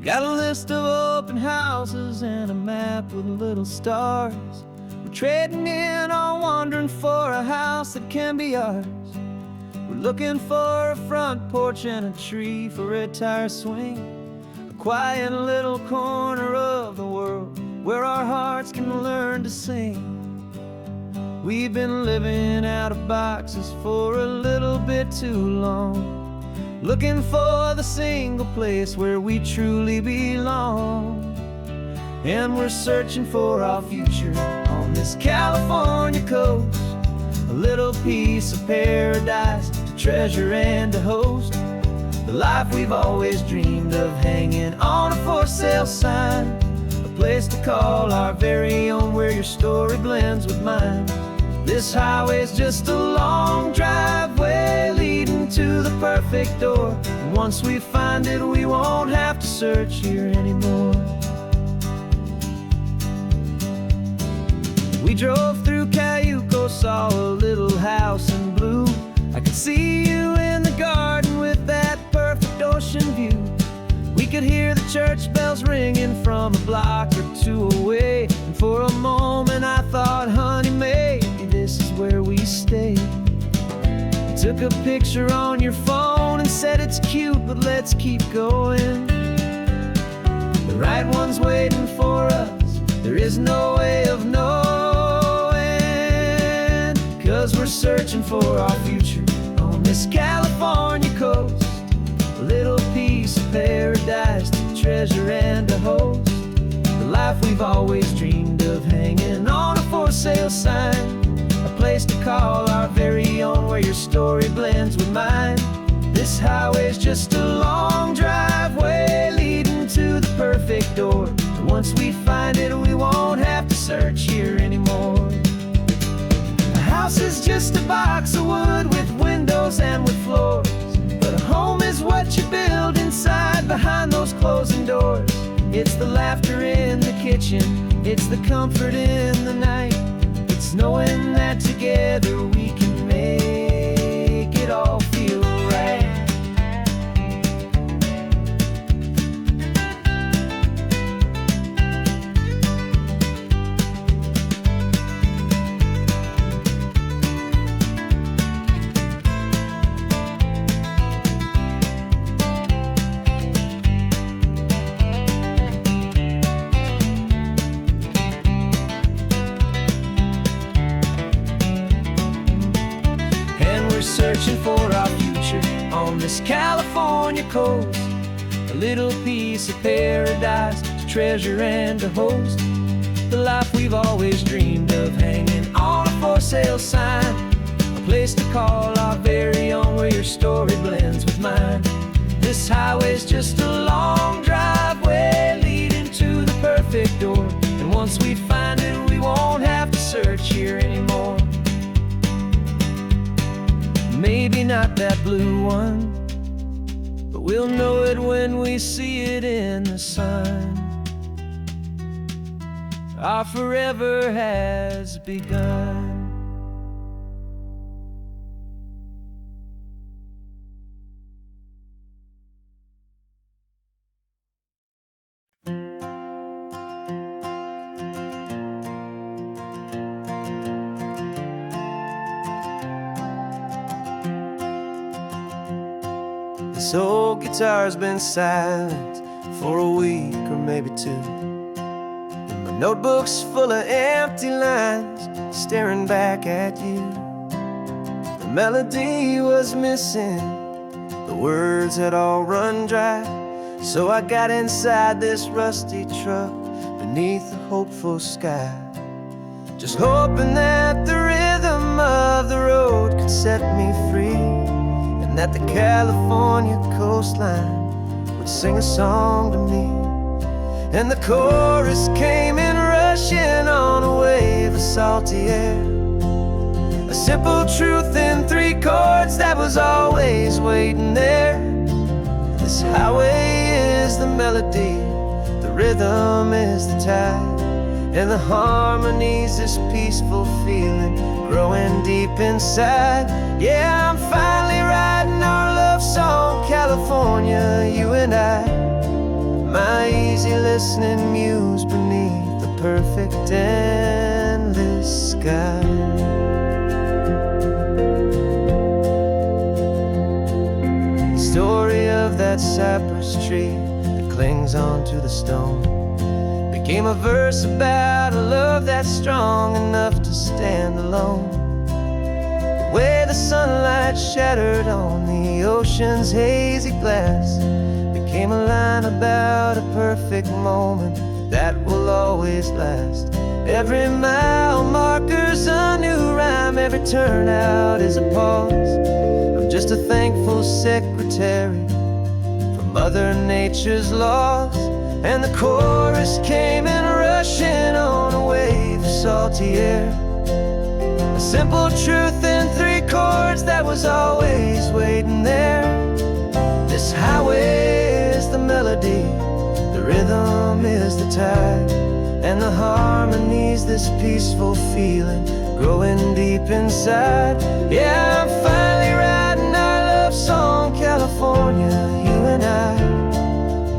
Got a list of open houses and a map with little stars. We're trading in on wandering for a house that can be ours. We're looking for a front porch and a tree for a tire swing, a quiet little corner of the world where our hearts can learn to sing. We've been living out of boxes for a little bit too long, looking for the single place where we truly belong. And we're searching for our future on this California coast, a little piece of paradise to treasure and to host, the life we've always dreamed of, hanging on a for sale sign, a place to call our very own where your story blends with mine. This highway's just a long driveway leading to the perfect door, and once we find it we won't have to search here anymore. We drove through Cayuco, saw a little house in blue. I could see you in the garden with that perfect ocean view. We could hear the church bells ringing from a block or two away, and for a moment I thought, honey, maybe this is where we stay. You took a picture on your phone and said it's cute, but let's keep going. The right one's waiting for us, there is no way of knowing, 'cause we're searching for our future on this California coast, a little piece of paradise to treasure and to host, the life we've always dreamed of, hanging on a for sale sign, a place to call our very own where your story blends with mine. This highway's just a long driveway leading to the perfect door, and once we find it we won't have to search here anymore. A house is just a box of wood with windows and with floors, but a home is what you build inside behind those closing doors. It's the laughter in the kitchen, it's the comfort in the night, it's knowing that together we can make it all feel right. Searching for our future on this California coast, a little piece of paradise to treasure and to host, the life we've always dreamed of, hanging on a for sale sign, a place to call our very own where your story blends with mine. This highway's just a long driveway leading to the perfect door, and once we find it we won't have to search here anymore. Maybe not that blue one, but we'll know it when we see it in the sun. Our forever has begun. This old guitar's been silent for a week or maybe two, and my notebook's full of empty lines staring back at you. The melody was missing, the words had all run dry, so I got inside this rusty truck beneath a hopeful sky, just hoping that the rhythm of the road could set me free, and that the California coastline would sing a song to me. And the chorus came in rushing on a wave of salty air, a simple truth in 3 chords that was always waiting there. This highway is the melody, the rhythm is the tide, and the harmony's this peaceful feeling growing deep inside. Yeah, I'm finally writing our love song, California, you and I. My my easy listening muse beneath the perfect endless sky. Story of that cypress tree that clings onto the stone became a verse about a love that's strong enough to stand alone. The way the sunlight shattered on the ocean's hazy glass became a line about a perfect moment that will always last. Every mile marker's a new rhyme, every turnout is a pause. I'm just a thankful secretary for Mother Nature's laws. And the chorus came in rushing on a wave of salty air, a simple truth in 3 chords that was always waiting there. This highway is the melody, the rhythm is the tide, and the harmony's this peaceful feeling growing deep inside. Yeah, I'm finally writing our love song, California, you and I.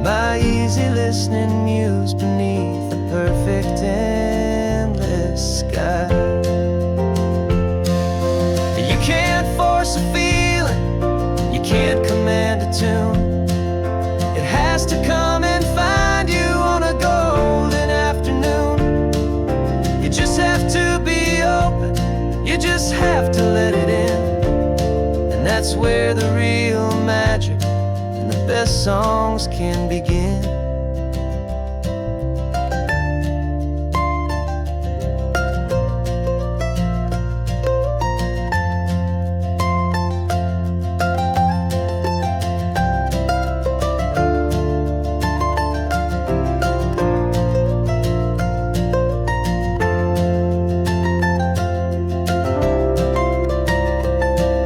My easy listening muse beneath the perfect endless sky. You can't force a feeling, you can't command a tune. It has to come and find you on a golden afternoon. You just have to be open, you just have to let it in. And that's where the real magic, the best songs can begin.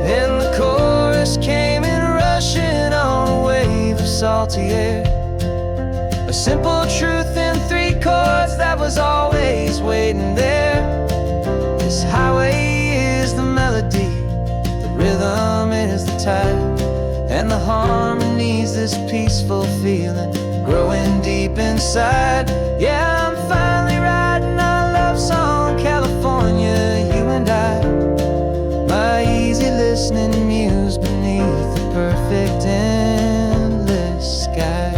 And the chorus came in rushing on a wave of salty air, a simple truth in 3 chords that was always waiting there. This highway is the melody, the rhythm is the tide, and the harmony's this peaceful feeling growing deep inside. Yeah, I'm finally writing our love song, California, you and I. My easy listening muse beneath the perfect endless sky.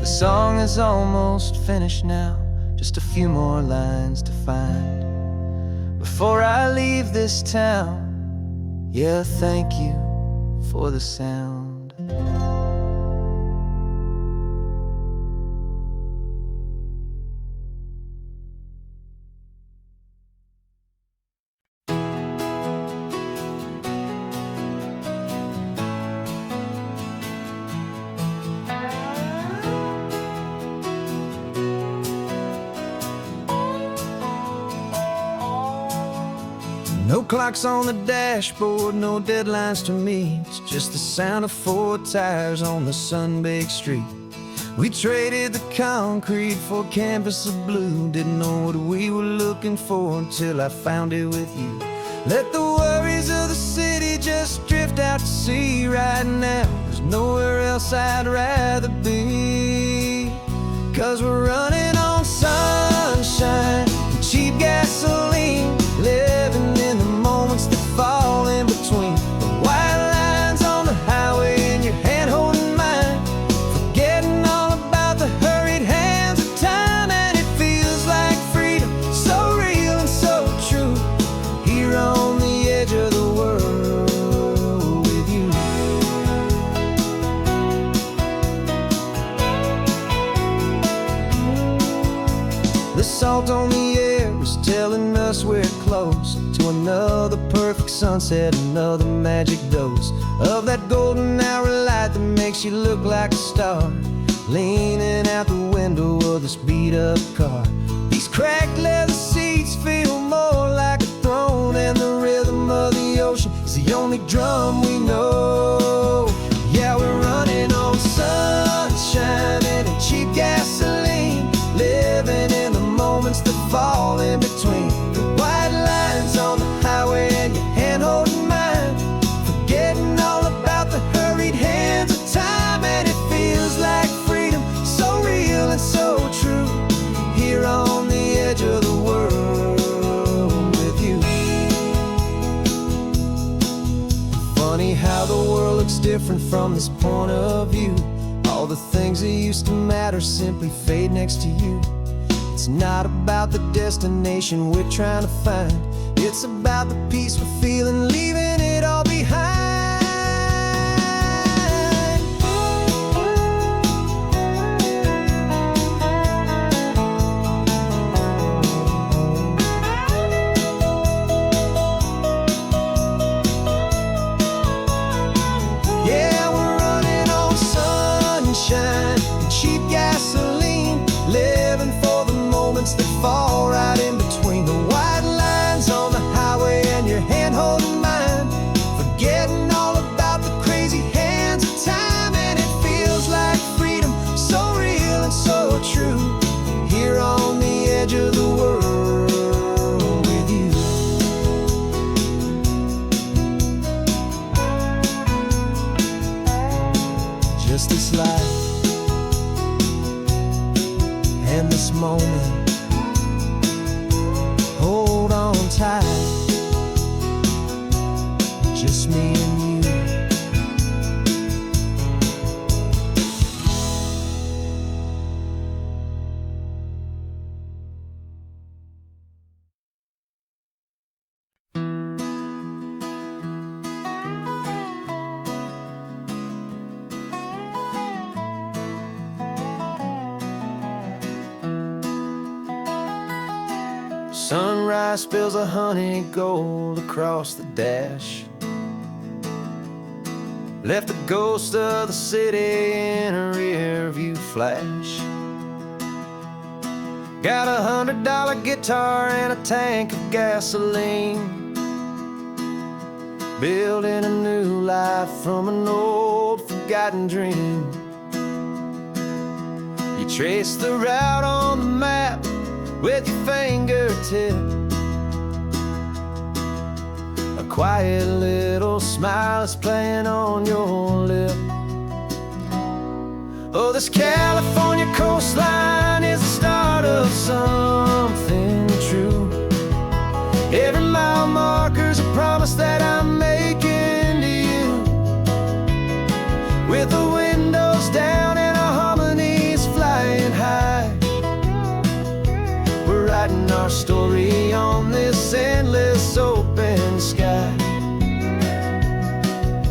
The song is almost finished now, just a few more lines to find before I leave this town. Yeah, thank you for the sound. No clocks on the dashboard, no deadlines to meet, just the sound of 4 tires on the sun-baked street. We traded the concrete for a canvas of blue, didn't know what we were looking for until I found it with you. Let the worries of the city just drift out to sea. Right now, there's nowhere else I'd rather be, 'cause we're running on sunshine and cheap gasoline, living in the moments that fall in between the white lines on the highway and your hand holding mine, forgetting all about the hurried hands of time. And it feels like freedom, so real and so true, here on the edge of the world with you. The salt on the air is telling us we're close to another perfect sunset, another magic dose of that golden hour light that makes you look like a star, leaning out the window of this beat-up car. These cracked leather seats feel more like a throne, and the rhythm of the ocean is the only drum we know. Yeah, we're running on sunshine and cheap gasoline, living in the moments that fall in between the white lines on the highway and your hand holding mine, forgetting all about the hurried hands of time. And it feels different from this point of view. All the things that used to matter simply fade next to you. It's not about the destination we're trying to find. It's about the peace we're feeling, leaving it all behind. Yeah, we're running on sunshine and cheap gasoline, living for the moments that fall right in between the white lines on the highway and your hand holding mine, forgetting all about the crazy hands of time. And it feels like freedom, so real and so true, here on the edge of the world with you. Just this life and this moment, hold on tight, just me and you. Sunrise spills a honey gold across the dash, left the ghost of the city in a rear view flash. Got a $100 guitar and a tank of gasoline, building a new life from an old forgotten dream. You trace the route on the map with your fingertip, a quiet little smile is playing on your lip. Oh, this California coastline is the start of something true. Every mile marker's a promise that I'm making to you, with the windows down and our harmonies flying high. We're writing our story on this endless open sky.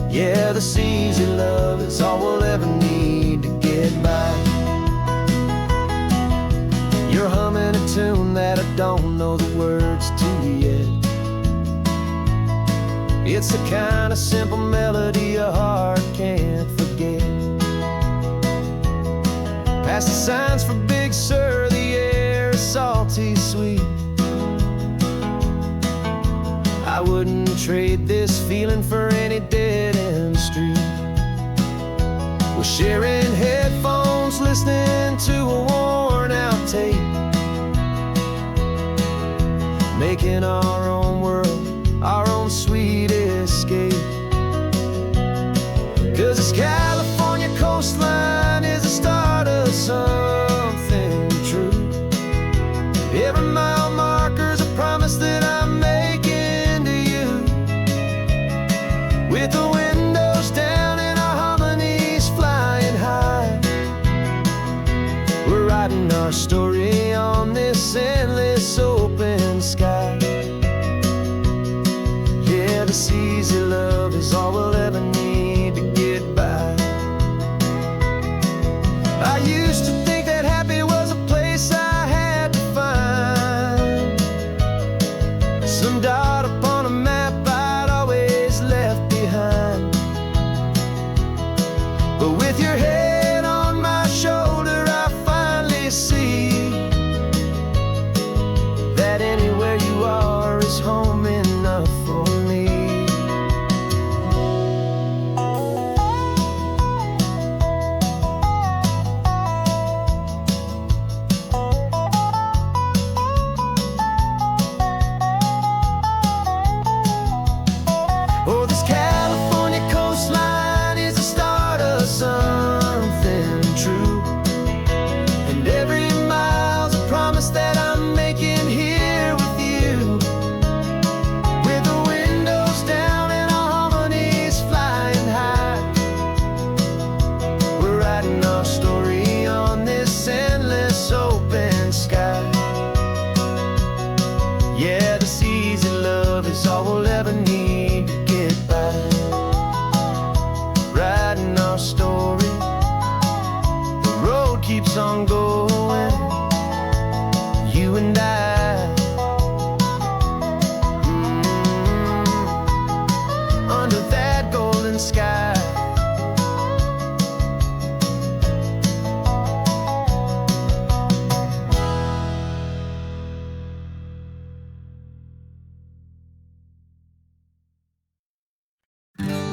Yeah, this easy love is all we'll ever need to get by. You're humming a tune that I don't know the words to yet. It's the kind of simple melody a heart can't forget. Past the signs for Big Sur, the air is salty sweet. I wouldn't trade this feeling for any dead-end street. We're sharing headphones, listening to a worn-out tape, making our own world, our own sweet escape. 'Cause this California coastline is the start of something true. Every mile marker's a promise that I'm making to you, with the windows down and our harmonies flying high. We're writing our story on this endless open sky. Yeah, this easy love is all we'll ever need to get by. I used to think that happy was a place I had to find, some dot upon a map I'd always left behind. But with your head on my shoulder, I finally see that anywhere you are is home enough for me. Oh, this California coastline is the start of something true, and every mile's a promise that I'm making here with you, Yeah, this easy love is all we'll ever need to get by. Writing our story, the road keeps on going, you and I. Under that golden sky.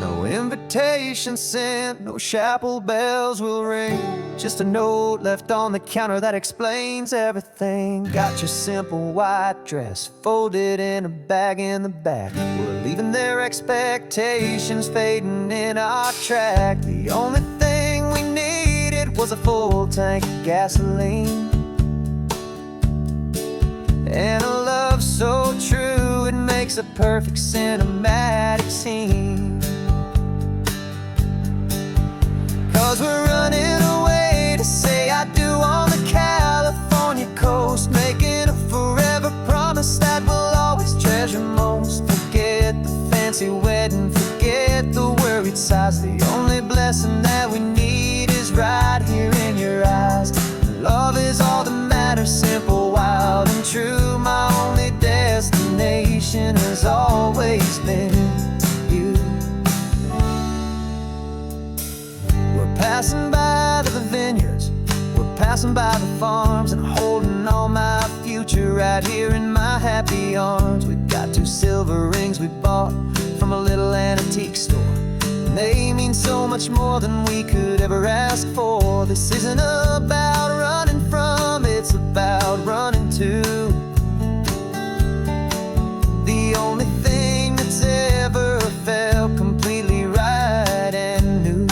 No invitation sent, no chapel bells will ring. Just a note left on the counter that explains everything. Got your simple white dress folded in a bag in the back. We're leaving their expectations fading in our track. The only thing we needed was a full tank of gasoline, and a love so true it makes a perfect cinematic scene. 'Cause we're running away to say I do on the California coast, making a forever promise that we'll always treasure most. Forget the fancy wedding, forget the worried sighs. The only blessing that we need is right here in your eyes. Love is all that matters, simple, wild, and true. My only destination has always been you. We're passing by the vineyards, we're passing by the farms, and holding all my future right here in my happy arms. We've got 2 silver rings we bought from a little antique store, and they mean so much more than we could ever ask for. This isn't about running from, it's about running to the only thing that's ever felt completely right and new.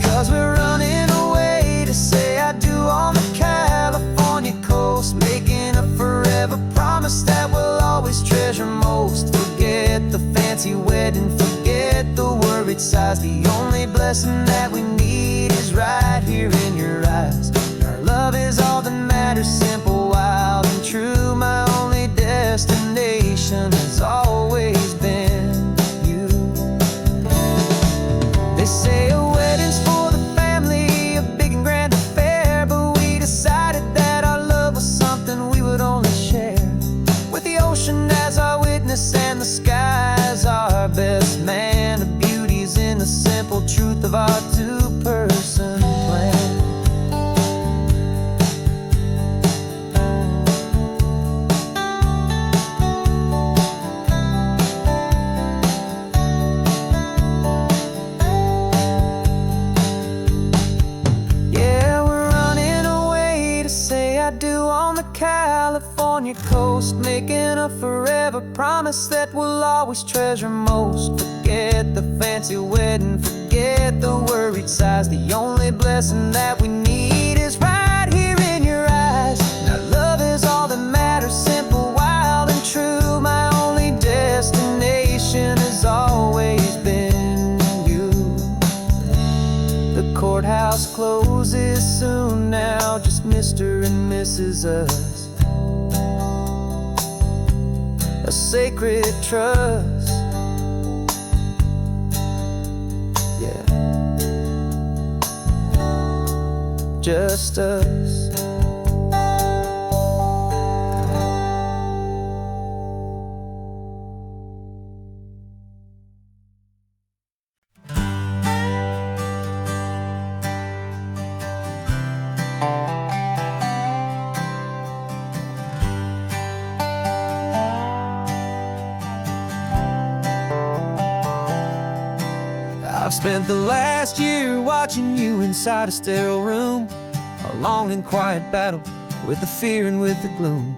'Cause we're running away to say I do on the California coast, making a forever promise that we'll always treasure most. Forget the fancy wedding, forget the worried sighs. The only blessing that we need is right here in your eyes. Our love is all that matters, simple, wild, and true. My only destination has always been you. They say a wedding's for the family, a big and grand affair, but we decided that our love was something we would only share with the ocean as our witness and the sky as our best man. The beauty's in the simple truth of our 2-person plan. Yeah, we're running away to say I do on the California coast, making a forever promise that we'll always treasure most. Forget the fancy wedding, forget the worried sighs. The only blessing that we need is right here in your eyes. Now love is all that matters, simple, wild, and true. My only destination has always been you. The courthouse closes soon now, just Mr. and Mrs. Us. A sacred trust, yeah, just us. I've spent the last year watching you inside a sterile room, a long and quiet battle with the fear and with the gloom.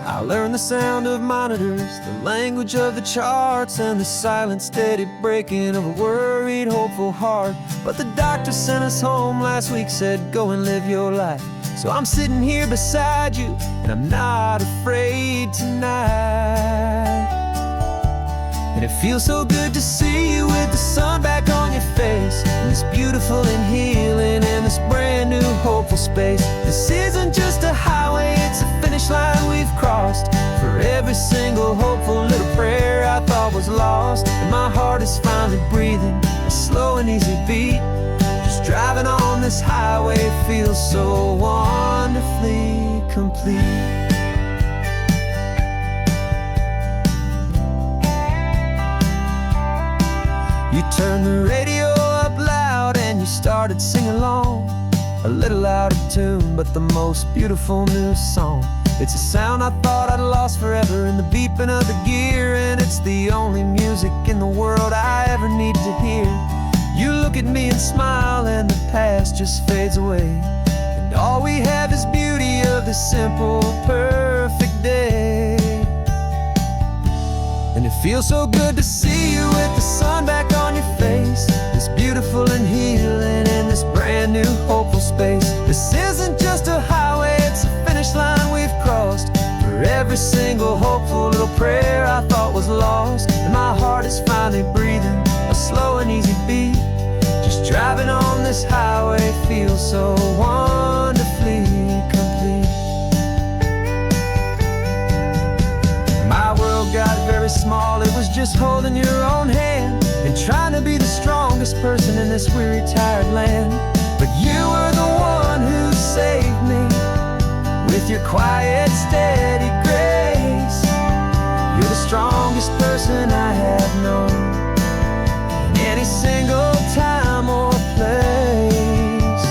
I learned the sound of monitors, the language of the charts, and the silent, steady breaking of a worried, hopeful heart. But the doctor sent us home last week, said, go and live your life. So I'm sitting here beside you, and I'm not afraid tonight. And it feels so good to see you with the sun back on your face, and this beautiful and healing in this brand new hopeful space. This isn't just a highway, it's a finish line every single hopeful little prayer I thought was lost. And my heart is finally breathing a slow and easy beat. Just driving on this highway feels so wonderfully complete. You turned the radio up loud and you started singing along, a little out of tune, but the most beautiful new song. It's a sound I thought I'd lost forever in the beeping of the gear, and it's the only music in the world I ever need to hear. You look at me and smile and the past just fades away, and all we have is beauty of this simple, perfect day. And it feels so good to see you with the sun back on your face, this beautiful and healing in this brand new hopeful space. This isn't just a highway, it's a finish line we've crossed. For every single hopeful little prayer I thought was lost, and my heart is finally breathing a slow and easy beat. Just driving on this highway feels so wonderfully complete. My world got very small, it was just holding your own hand and trying to be the strongest person in this weary, tired land. But you were the one who saved me with your quiet, steady grace. You're the strongest person I have known in any single time or place.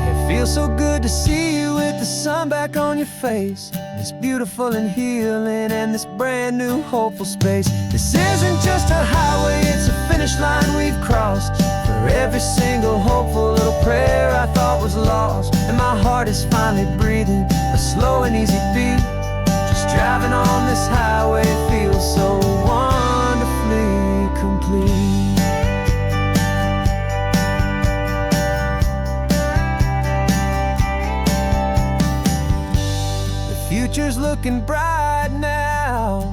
It feels so good to see you with the sun back on your face, this beautiful and healing and this brand new hopeful space. This isn't just a highway, it's a finish line we've crossed. For every single hopeful little prayer I thought was lost, and my heart is finally breathing a slow and easy beat. Just driving on this highway feels so wonderfully complete. Future's looking bright now,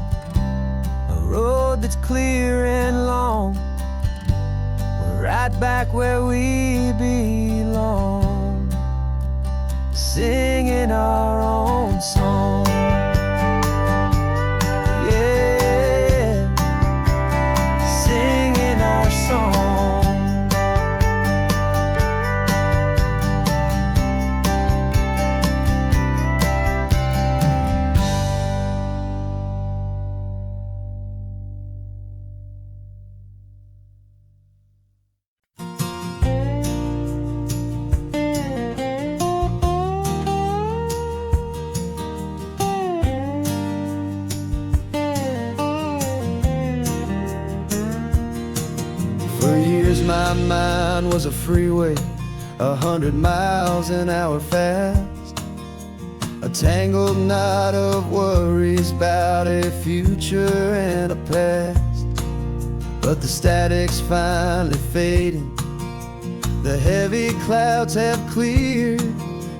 a road that's clear and long. We're right back where we belong, singing our own song. Yeah, singing our song. For years my mind was a freeway, 100 miles an hour fast, a tangled knot of worries about a future and a past. But the static's finally fading, the heavy clouds have cleared,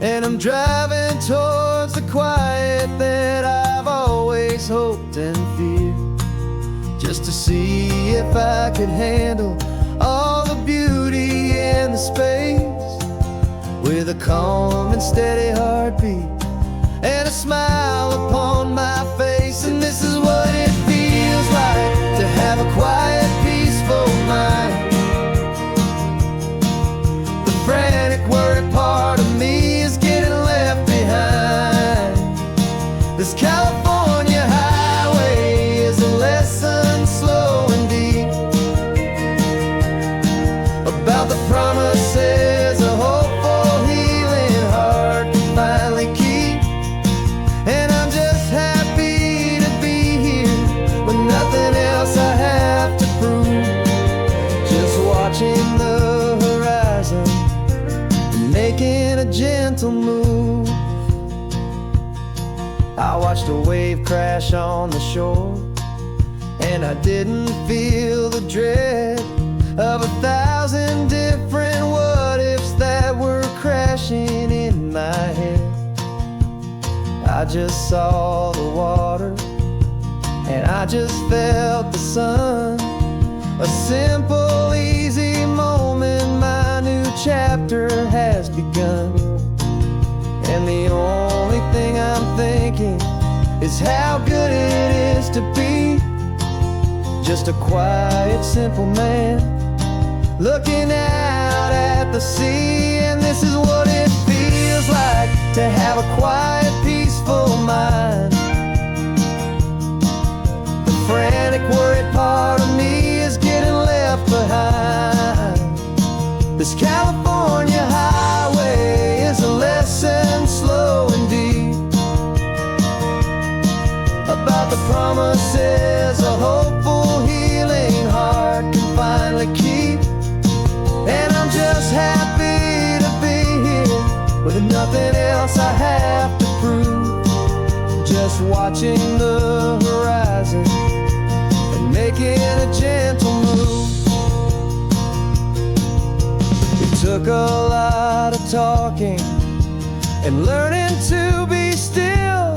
and I'm driving towards the quiet that I've always hoped and feared, just to see if I could handle all the beauty in the space, with a calm and steady heartbeat and a smile upon my face. And this is what it feels like to have a quiet, peaceful mind. The frantic, worried part of me is getting left behind. This California highway is a lesson slow and deep about the promises a hopeful, healing heart can finally keep. And I'm just happy to be here with nothing else I have to prove, just watching the horizon and making a gentle move. I watched a wave crash on the shore, and I didn't feel the dread of 1,000 different what-ifs that were crashing in my head. I just saw the water, and I just felt the sun. A simple, easy moment, my new chapter has begun. And the only thing I'm thinking is how good it is to be just a quiet, simple man looking out at the sea. And this is what it feels like to have a quiet, peaceful mind. The frantic, worried part of me is getting left behind. This California highway is a lesson slow and deep about the promises a hopeful, healing heart can finally keep. And I'm just happy to be here with nothing else I have to prove, just watching the horizon and making a gentle move. It took a lot of talking and learning to be still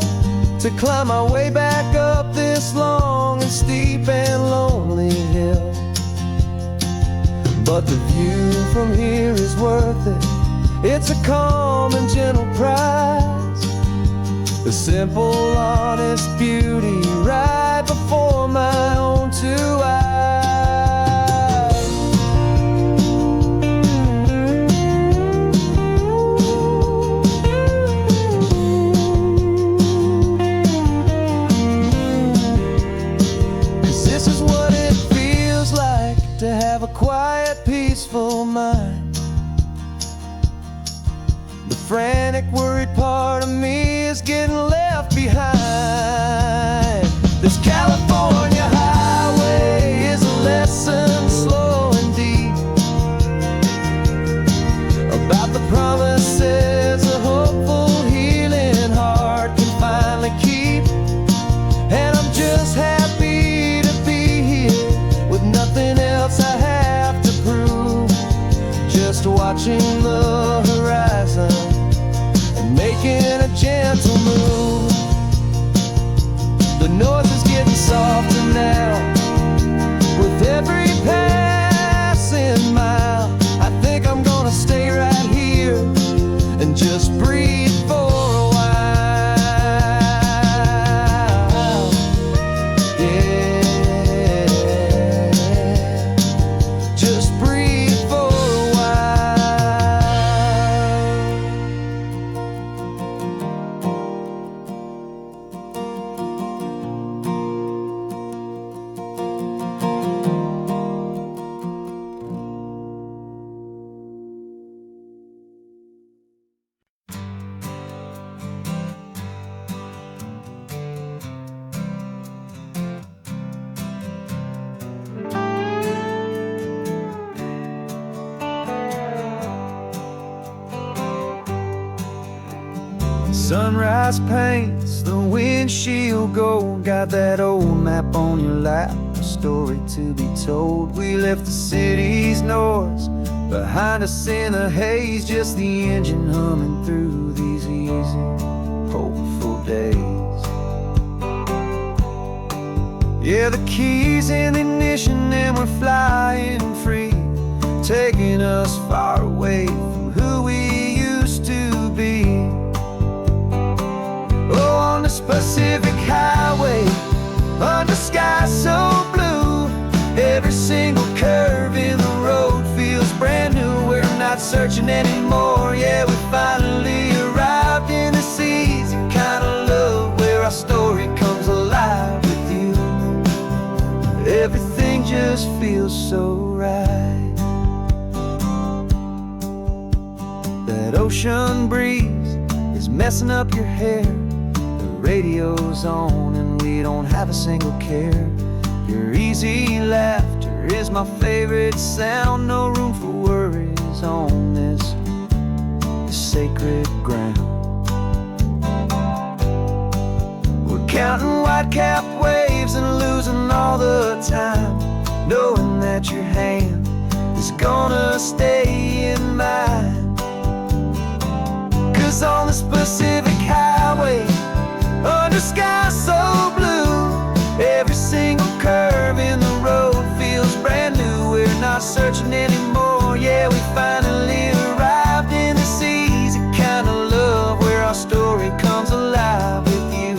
to climb my way back up this long and steep and lonely hill. But the view from here is worth it. It's a calm and gentle prize, the simple, honest beauty right before my own two eyes. 'Cause this is what it feels like to have a quiet, peaceful mind. The frantic, worried part of me is getting left behind. This California highway is a lesson slow and deep about the promises a hopeful, healing heart can finally keep. And I'm just happy to be here with nothing else I have to prove, just watching the horizon and making a gentle move. The noise is getting softer now with every passing mile. I think I'm gonna stay right here and just breathe for a while. Yeah, just breathe for a sunrise paints the windshield gold. Got that old map on your lap, a story to be told. We left the city's noise behind us in the haze, just the engine humming through these easy, hopeful days. Yeah, the keys in the ignition and we're flying free, taking us far away from who we used to be. Oh, on this Pacific highway, under skies so blue, every single curve in the road feels brand new. We're not searching anymore, yeah, we finally arrived in this easy kind of love where our story comes alive with you. Everything just feels so right. That ocean breeze is messing up your hair, radio's on and we don't have a single care. Your easy laughter is my favorite sound. No room for worries on this sacred ground. We're counting white-capped waves and losing all the time, knowing that your hand is gonna stay in mine. 'Cause on this Pacific highway, under sky so blue, every single curve in the road feels brand new. We're not searching anymore, yeah, we finally arrived in this easy kind of love where our story comes alive with you.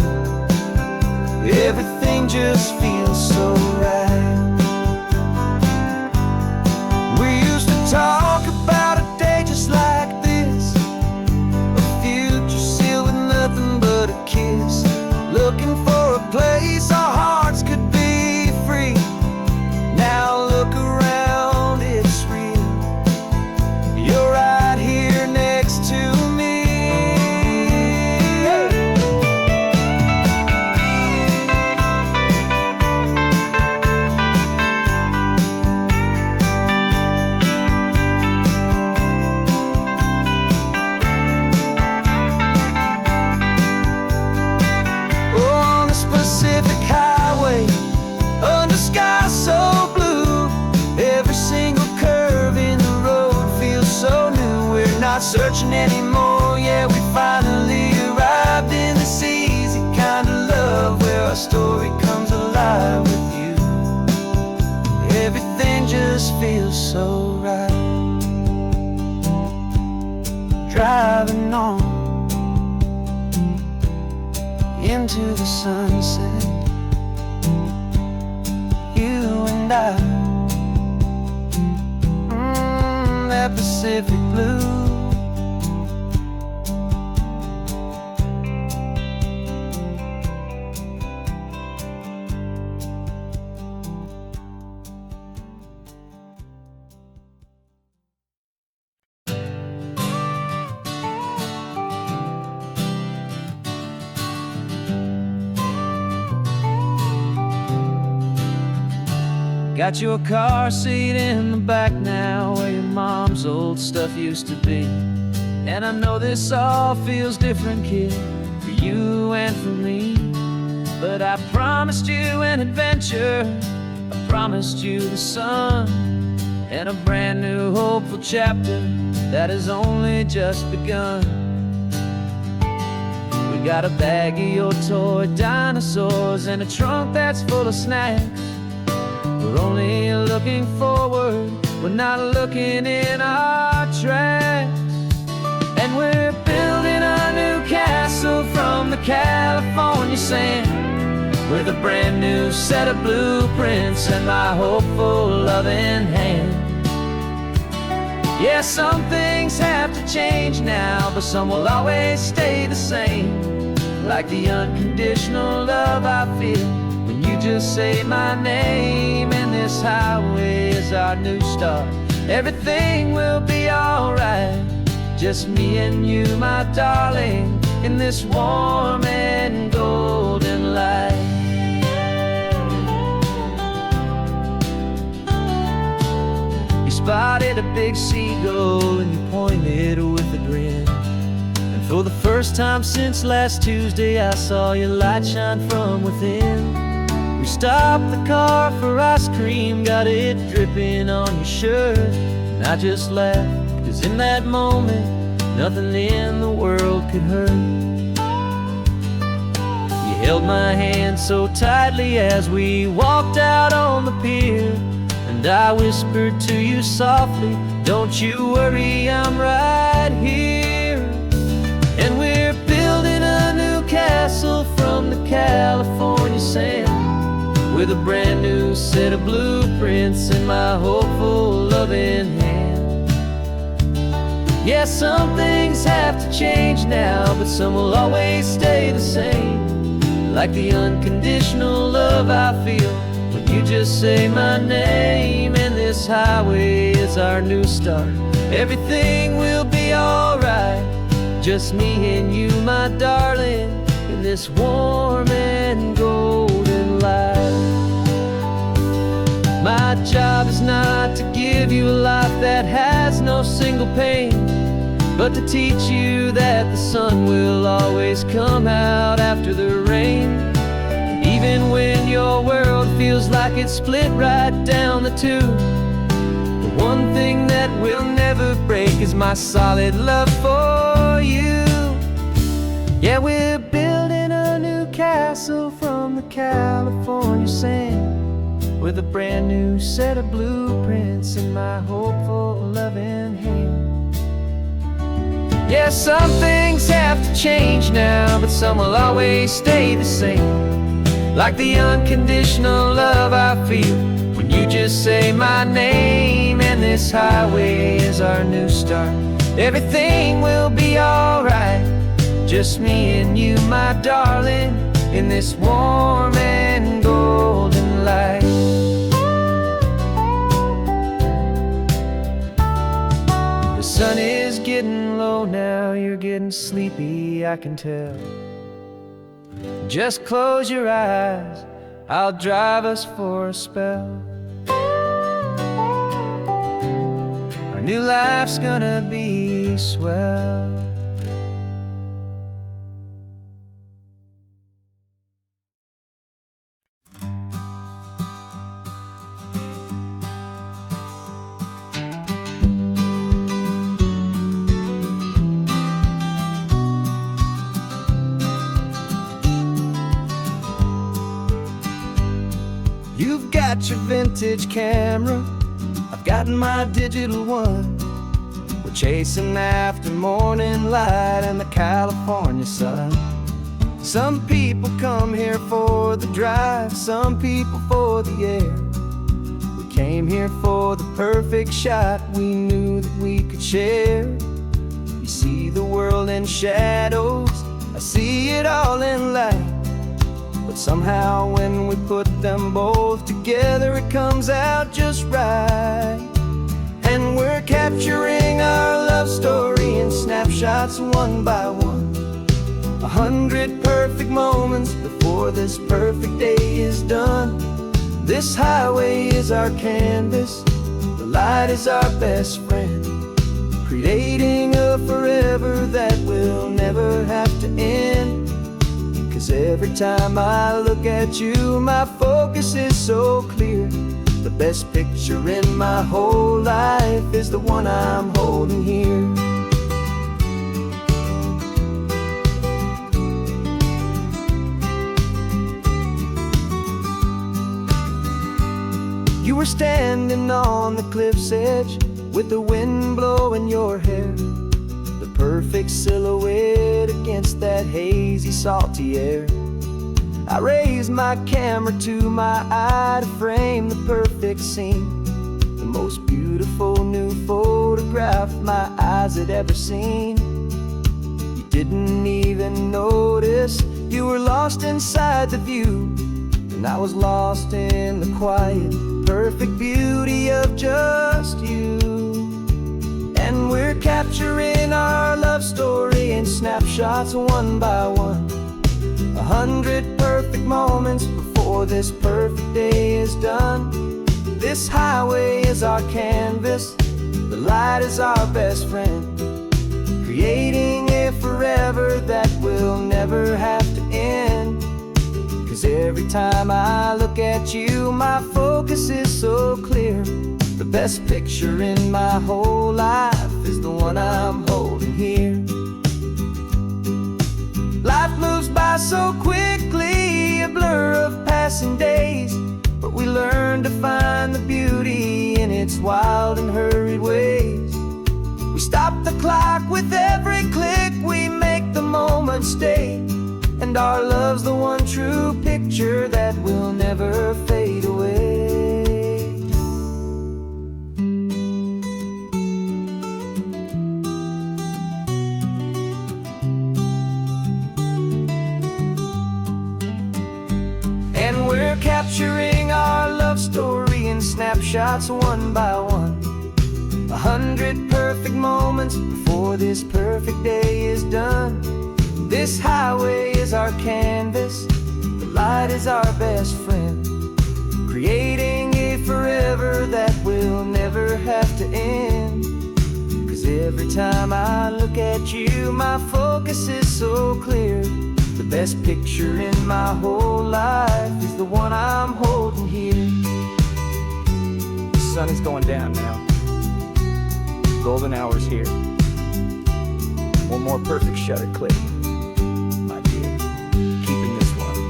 feels so right. Driving on into the sunset, you and I, that Pacific blue. Got your car seat in the back now, where your mom's old stuff used to be. And I know this all feels different, kid, for you and for me. But I promised you an adventure, I promised you the sun, and a brand new hopeful chapter that has only just begun. We got a bag of your toy dinosaurs and a trunk that's full of snacks. We're only looking forward, we're not looking in our tracks. And we're building a new castle from the California sand, with a brand new set of blueprints and my hopeful loving hand. Yeah, some things have to change now, but some will always stay the same. Like the unconditional love I feel when you just say my name. And this highway is our new start. Everything will be alright, just me and you, my darling, in this warm and golden light. You spotted a big seagull and you pointed with a grin. And for the first time since last Tuesday, I saw your light shine from within. We stopped the car for ice cream, got it dripping on your shirt. And I just laughed, 'cause in that moment, nothing in the world could hurt. You held my hand so tightly as we walked out on the pier, and I whispered to you softly, don't you worry, I'm right here. And we're building a new castle from the California sand, with a brand new set of blueprints in my hopeful loving hand. Yeah, some things have to change now, but some will always stay the same. Like the unconditional love I feel when you just say my name. And this highway is our new start. Everything will be alright, just me and you, my darling, in this warm and golden light. My job is not to give you a life that has no single pain, but to teach you that the sun will always come out after the rain. And even when your world feels like it's split right down the two, the one thing that will never break is my solid love for you. Yeah, we're building a new castle from the California sand, with a brand new set of blueprints in my hopeful loving hand. Yeah, some things have to change now, but some will always stay the same. Like the unconditional love I feel when you just say my name. And this highway is our new start. Everything will be alright, just me and you, my darling, in this warm and golden light. The sun is getting low now, you're getting sleepy, I can tell. Just close your eyes, I'll drive us for a spell. Our new life's gonna be swell. You've got your vintage camera, I've got my digital one. We're chasing after morning light and the California sun. Some people come here for the drive, some people for the air. We came here for the perfect shot we knew that we could share. You see the world in shadows, I see it all in light. But somehow when we put them both together, it comes out just right. And we're capturing our love story in snapshots one by one. 100 perfect moments before this perfect day is done. This highway is our canvas, the light is our best friend, creating a forever that will never have to end. 'Cause every time I look at you, my focus is so clear. The best picture in my whole life is the one I'm holding here. You were standing on the cliff's edge with the wind blowing your hair, the perfect silhouette against that hazy, salty air. I raised my camera to my eye to frame the perfect scene, the most beautiful new photograph my eyes had ever seen. You didn't even notice you were lost inside the view, and I was lost in the quiet, perfect beauty of just you. And we're capturing our love story in snapshots one by one. 100 perfect moments before this perfect day is done. This highway is our canvas, the light is our best friend, creating a forever that will never have to end. 'Cause every time I look at you, my focus is so clear. The best picture in my whole life is the one I'm holding here. Life moves by so quickly, a blur of passing days, but we learn to find the beauty in its wild and hurried ways. We stop the clock with every click, we make the moment stay, and our love's the one true picture that will never fade away. And we're capturing our love story in snapshots one by one. 100 perfect moments before this perfect day is done. This highway is our canvas, the light is our best friend, creating a forever that will never have to end. 'Cause every time I look at you, my focus is so clear. The best picture in my whole life is the one I'm holding here. The sun is going down now. Golden hour's here. One more perfect shutter click. Keeping this one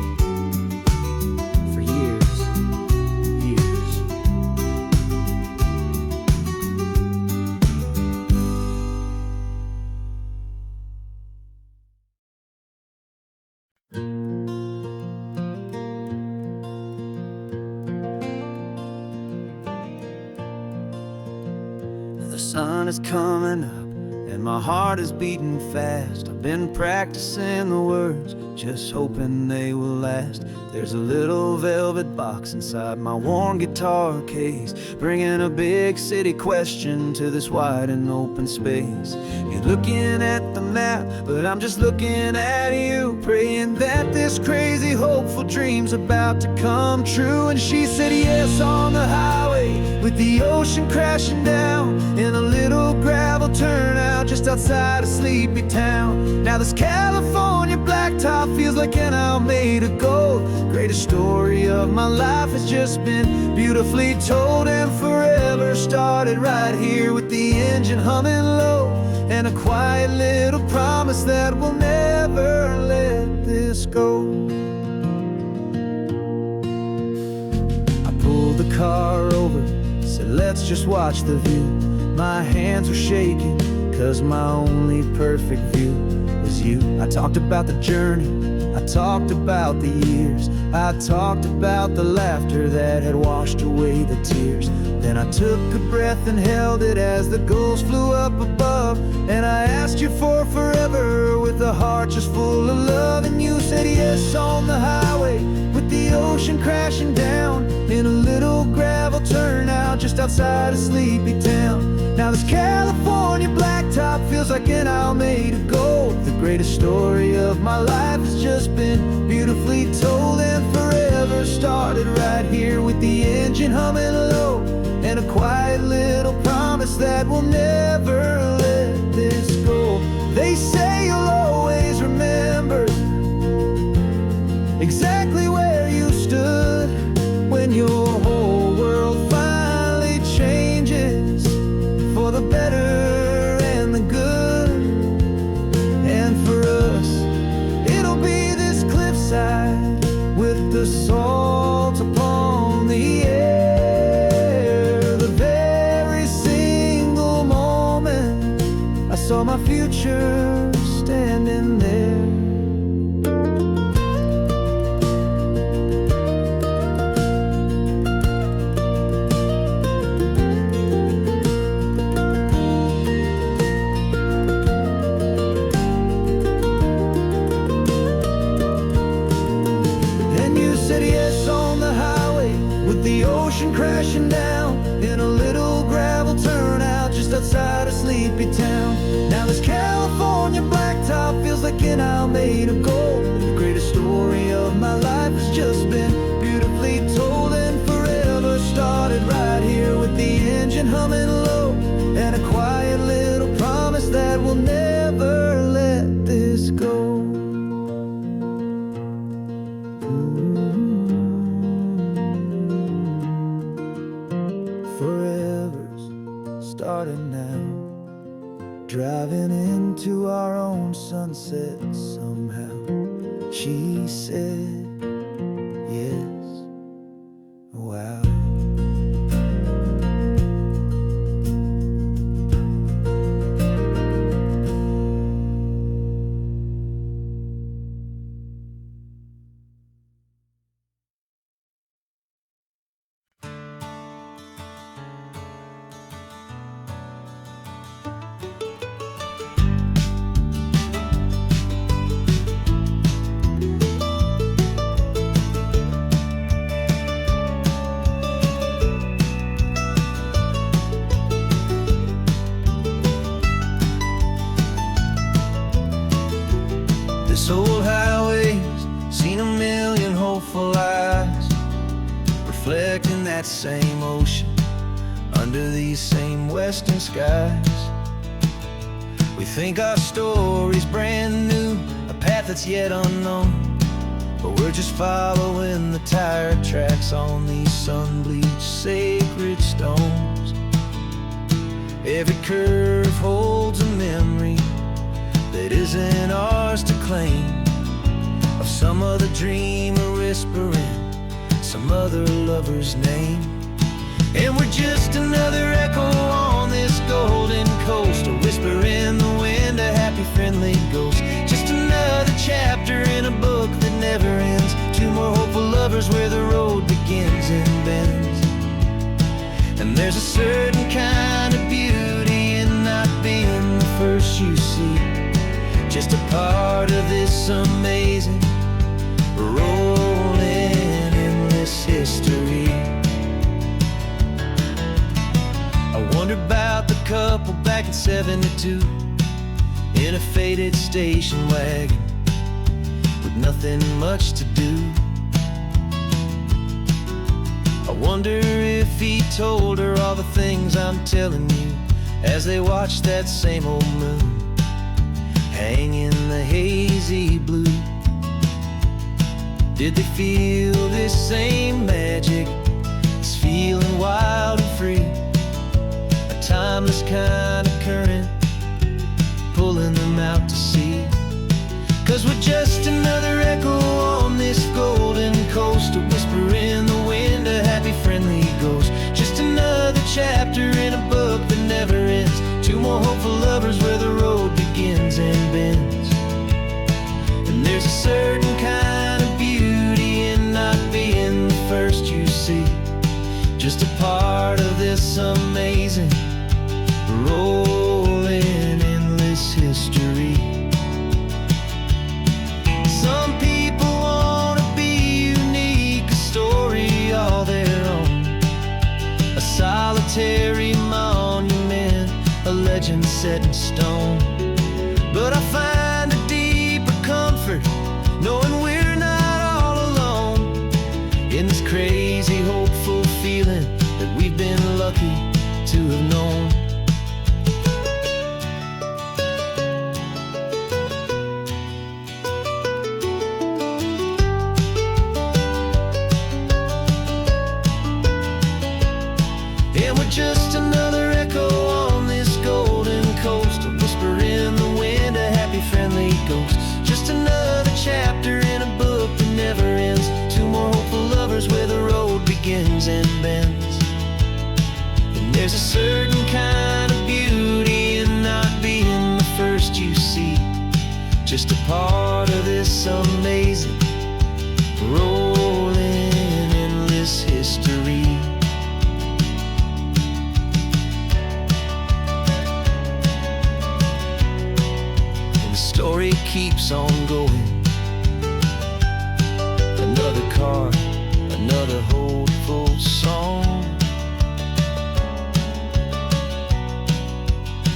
for years, years. The sun is coming up and my heart is beating fast. I've been practicing the words, just hoping they will last. There's a little velvet box inside my worn guitar case, bringing a big city question to this wide and open space. You're looking at the map, but I'm just looking at you, praying that this crazy hopeful dream's about to come true. And she said yes on the highway, with the ocean crashing down in a little gravel turnout just outside a sleepy town. Now this California blacktop feels like an hour made of gold. Greatest story of my life has just been beautifully told, and forever started right here with the engine humming low, and a quiet little promise that we'll never let this go. I pulled the car over, said let's let's just watch the view. My hands were shaking, 'cause my only perfect view was you. I talked about the journey, I talked about the years, I talked about the laughter that had washed away the tears. Then I took a breath and held it as the gulls flew up above. And I asked you for forever with a heart just full of love. And you said yes on the highway with the ocean crashing down in a little gravel turnout just outside of sleepy town. Now this California blacktop feels like an isle made of gold. The greatest story of my life has just been beautifully told. And forever started right here with the engine humming low, and a quiet little promise that we'll never let this go. They say you'll always remember exactly where you stood when your whole world finally changes for the better and the good. And for us, it'll be this cliffside with the salt upon the air. The very single moment I saw my future standing there. The ocean crashing down in a little gravel turnout just outside of sleepy town. Now this California blacktop feels like an isle made of gold. The greatest story of my life has just been beautifully told. And forever started right here with the engine humming low, and a quiet little promise that we'll never let this go. Forever's starting now, driving into our own sunset somehow. She said yes, wow. This old highway's seen a million hopeful eyes reflecting that same ocean under these same western skies. We think our story's brand new, a path that's yet unknown, but we're just following the tire tracks on these sun-bleached sacred stones. Every curve holds a memory that isn't ours to claim, of some other dreamer whispering some other lover's name. And we're just another echo on this golden coast, a whisper in the wind, a happy friendly ghost. Just another chapter in a book that never ends, two more hopeful lovers where the road begins and bends. And there's a certain kind of beauty in not being the first you see, just a part of this amazing, rolling, endless history. I wonder about the couple back in '72 in a faded station wagon with nothing much to do. I wonder if he told her all the things I'm telling you as they watched that same old moon hang in the hazy blue. Did they feel this same magic, this feeling wild and free, a timeless kind of current pulling them out to sea? 'Cause we're just another echo on this golden coast, a whisper in the wind, a happy friendly ghost. Just another chapter legend set in stone. But I find a deeper comfort knowing we're not all alone in this crazy, hopeful feeling that we've been lucky to have known. And we're just another echo on this golden coast, a whisper in the wind, a happy, friendly ghost. Just another chapter in a book that never ends. Two more hopeful lovers where the road begins and bends. And there's a certain kind of beauty in not being the first you see, just a part of this amazing, rolling, endless history. Story keeps on going. Another card, another hopeful song,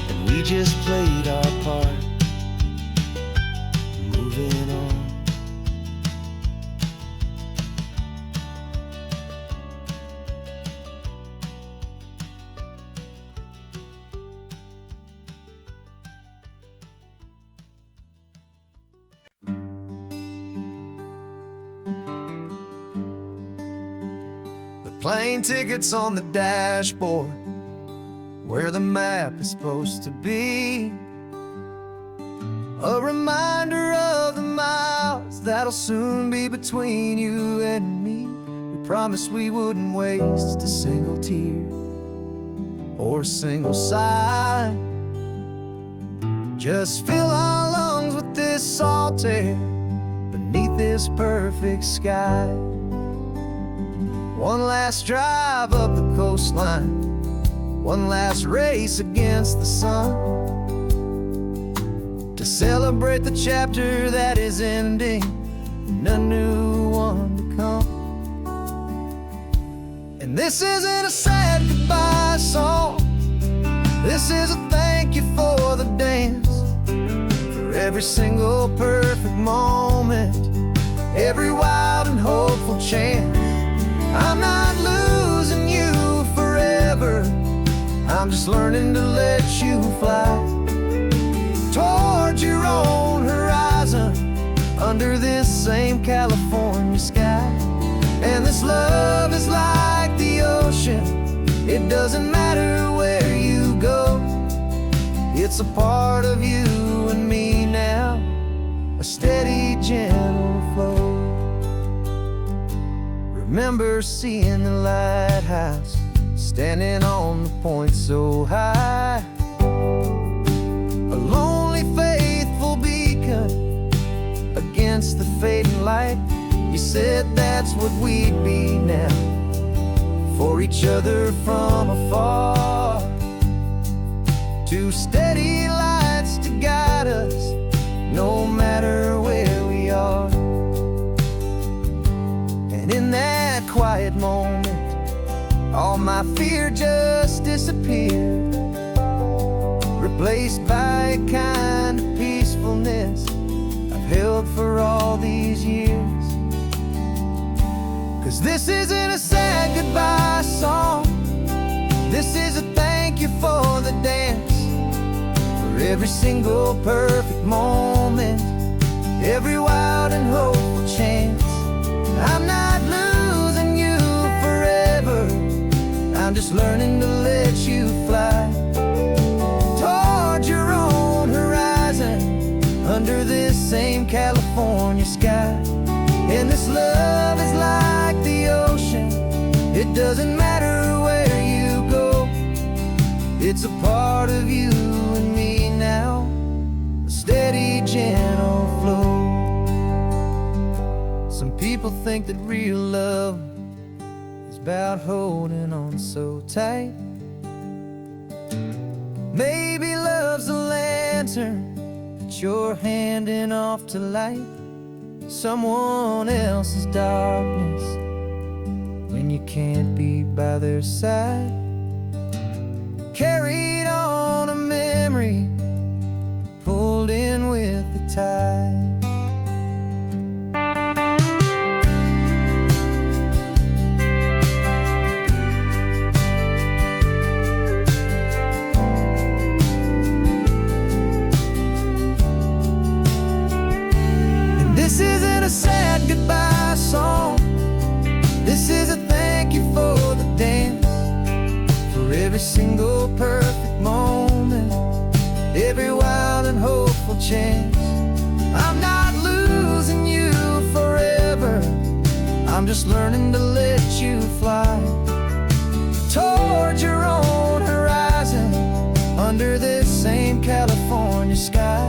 and we just played our part, moving on. Plane tickets on the dashboard, where the map is supposed to be. A reminder of the miles that'll soon be between you and me. We promised we wouldn't waste a single tear or a single sigh. Just fill our lungs with this salt air beneath this perfect sky. One last drive up the coastline, one last race against the sun, to celebrate the chapter that is ending and a new one to come. And this isn't a sad goodbye song, this is a thank you for the dance, for every single perfect moment, every wild and hopeful chance. I'm not losing you forever, I'm just learning to let you fly towards your own horizon, under this same California sky. And this love is like the ocean, it doesn't matter where you go, it's a part of you and me now, a steady, gentle flow. Remember seeing the lighthouse, standing on the point so high, a lonely, faithful beacon against the fading light. You said that's what we'd be now, for each other from afar. Two steady lights to guide us, no matter where we are. And in that quiet moment, all my fear just disappeared, replaced by a kind of peacefulness I've held for all these years. 'Cause this isn't a sad goodbye song, this is a thank you for the dance, for every single perfect moment, every wild and hopeful chance. I'm not losing you forever, I'm just learning to let you fly towards your own horizon, under this same California sky. And this love is like the ocean, it doesn't matter where you go, it's a part of you and me now, a steady, gentle flow. Some people think that real love is about holding on so tight. Maybe love's a lantern that you're handing off to light someone else's darkness when you can't be by their side. Carried on a minute tide. And this isn't a sad goodbye song. This is a thank you for the dance, for every single perfect moment, every wild and hopeful chance. I'm not losing you forever, I'm just learning to let you fly towards your own horizon, under this same California sky.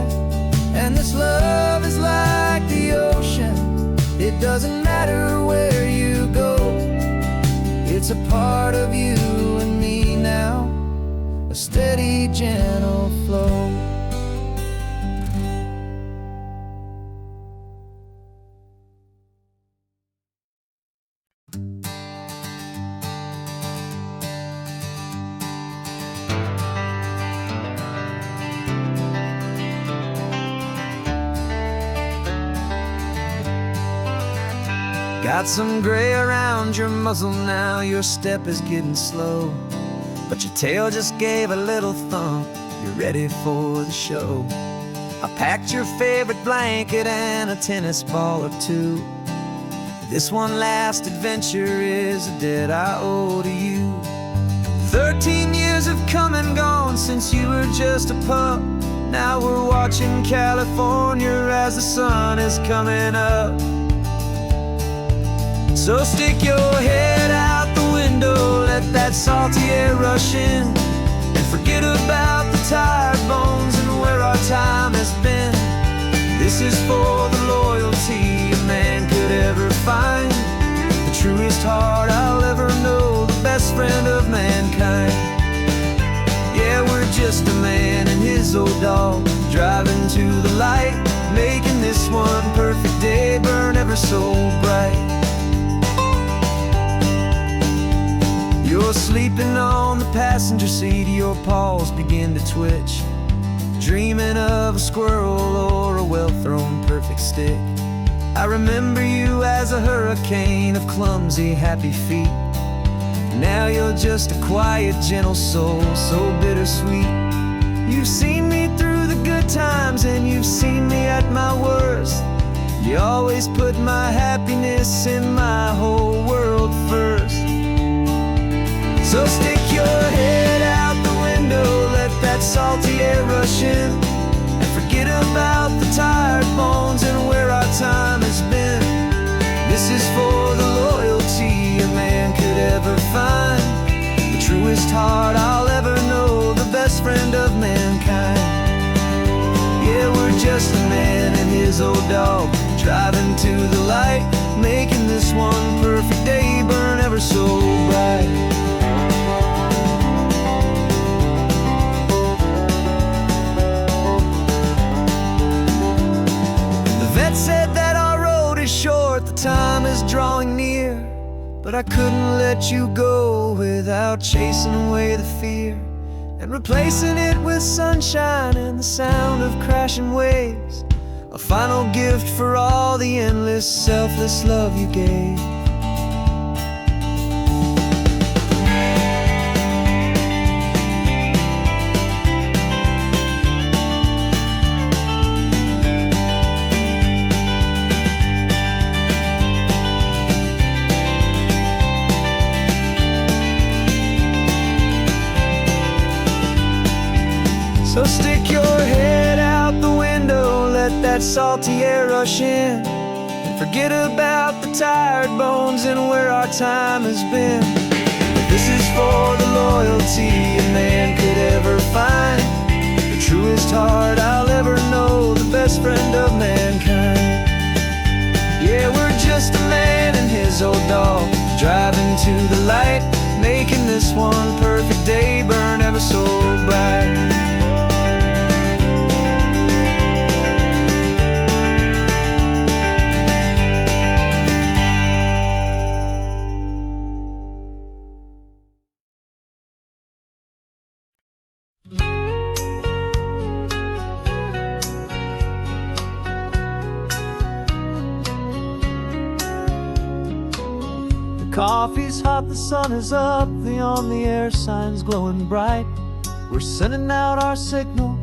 And this love is like the ocean, it doesn't matter where you go, it's a part of you and me now, a steady, gentle flow. Got some gray around your muzzle now, your step is getting slow, but your tail just gave a little thump, you're ready for the show. I packed your favorite blanket and a tennis ball or two. This one last adventure is a debt I owe to you. 13 years have come and gone since you were just a pup. Now we're watching California as the sun is coming up. So stick your head out the window, let that salty air rush in, and forget about the tired bones and where our time has been. This is for the loyalty a man could ever find, the truest heart I'll ever know, the best friend of mankind. Yeah, we're just a man and his old dog, driving to the light, making this one perfect day burn ever so bright. You're sleeping on the passenger seat, your paws begin to twitch, dreaming of a squirrel or a well-thrown perfect stick. I remember you as a hurricane of clumsy, happy feet. Now you're just a quiet, gentle soul, so bittersweet. You've seen me through the good times and you've seen me at my worst. You always put my happiness in my whole world first. So stick your head out the window, let that salty air rush in, and forget about the tired bones and where our time has been. This is for the loyalty a man could ever find, the truest heart I'll ever know, the best friend of mankind. Yeah, we're just a man and his old dog, driving to the light, making this one perfect day burn ever so bright. Said that our road is short, the time is drawing near, but I couldn't let you go without chasing away the fear and replacing it with sunshine and the sound of crashing waves, a final gift for all the endless, selfless love you gave. So stick your head out the window, let that salty air rush in, and forget about the tired bones and where our time has been. This is for the loyalty a man could ever find, the truest heart I'll ever know, the best friend of mankind. Yeah, we're just a man and his old dog, driving to the light, making this one perfect day burn ever so bright. Coffee's hot, the sun is up, the on the air sign's glowing bright. We're sending out our signal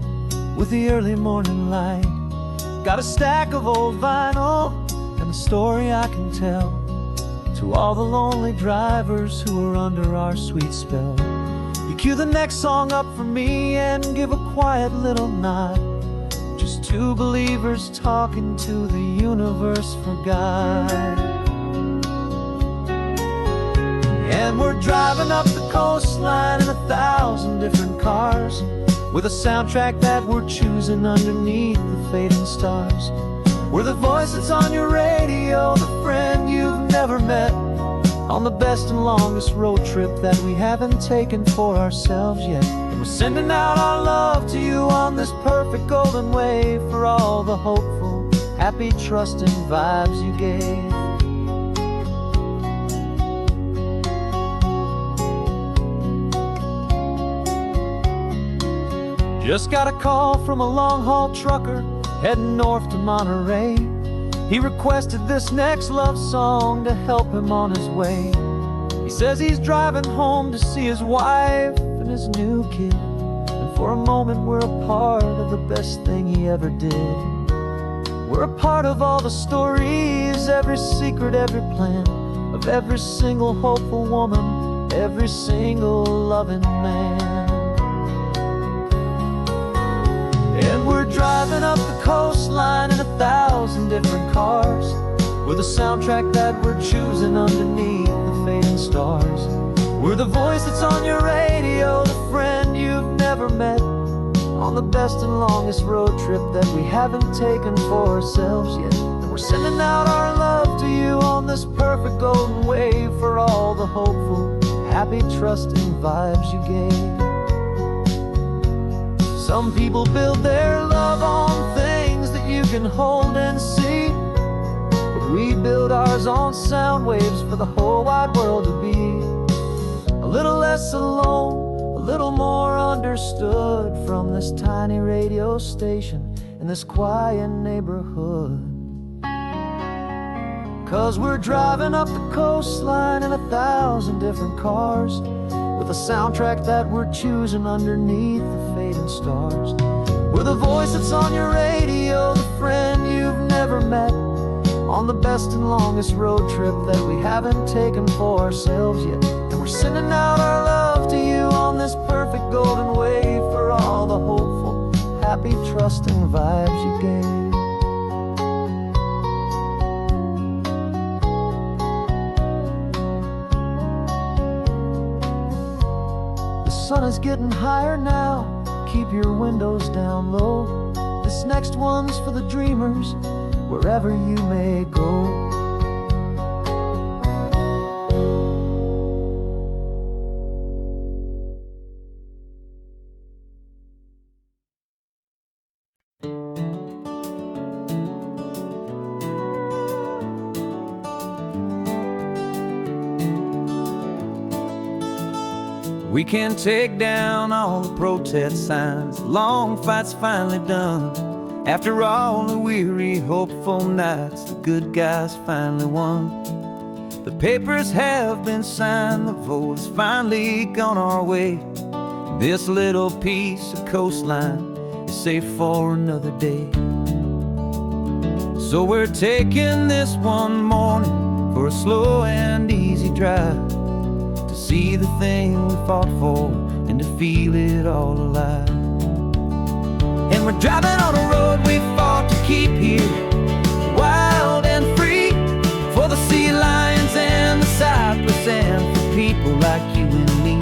with the early morning light. Got a stack of old vinyl and a story I can tell to all the lonely drivers who are under our sweet spell. You cue the next song up for me and give a quiet little nod. Just two believers talking to the universe for God. And we're driving up the coastline in 1,000 different cars, with a soundtrack that we're choosing underneath the fading stars. We're the voice that's on your radio, the friend you've never met, on the best and longest road trip that we haven't taken for ourselves yet. And we're sending out our love to you on this perfect golden wave for all the hopeful, happy, trusting vibes you gave. Just got a call from a long-haul trucker heading north to Monterey. He requested this next love song to help him on his way. He says he's driving home to see his wife and his new kid, and for a moment we're a part of the best thing he ever did. We're a part of all the stories, every secret, every plan, of every single hopeful woman, every single loving man. And we're driving up the coastline in 1,000 different cars, with a soundtrack that we're choosing underneath the fading stars. We're the voice that's on your radio, the friend you've never met, on the best and longest road trip that we haven't taken for ourselves yet. And we're sending out our love to you on this perfect golden wave for all the hopeful, happy, trusting vibes you gave. Some people build their love on things that you can hold and see, but we build ours on sound waves for the whole wide world to be a little less alone, a little more understood, from this tiny radio station in this quiet neighborhood. 'Cause we're driving up the coastline in 1,000 different cars, with a soundtrack that we're choosing underneath the fading stars. We're the voice that's on your radio, the friend you've never met, on the best and longest road trip that we haven't taken for ourselves yet. And we're sending out our love to you on this perfect golden wave for all the hopeful, happy, trusting vibes you gave. The sun is getting higher now, keep your windows down low. This next one's for the dreamers, wherever you may go. We can take down all the protest signs, the long fight's finally done. After all the weary, hopeful nights, the good guys finally won. The papers have been signed, the vote's finally gone our way. This little piece of coastline is safe for another day. So we're taking this one morning for a slow and easy drive, to see the thing we fought for and to feel it all alive. And we're driving on a road we fought to keep here, wild and free, for the sea lions and the cypress and for people like you and me.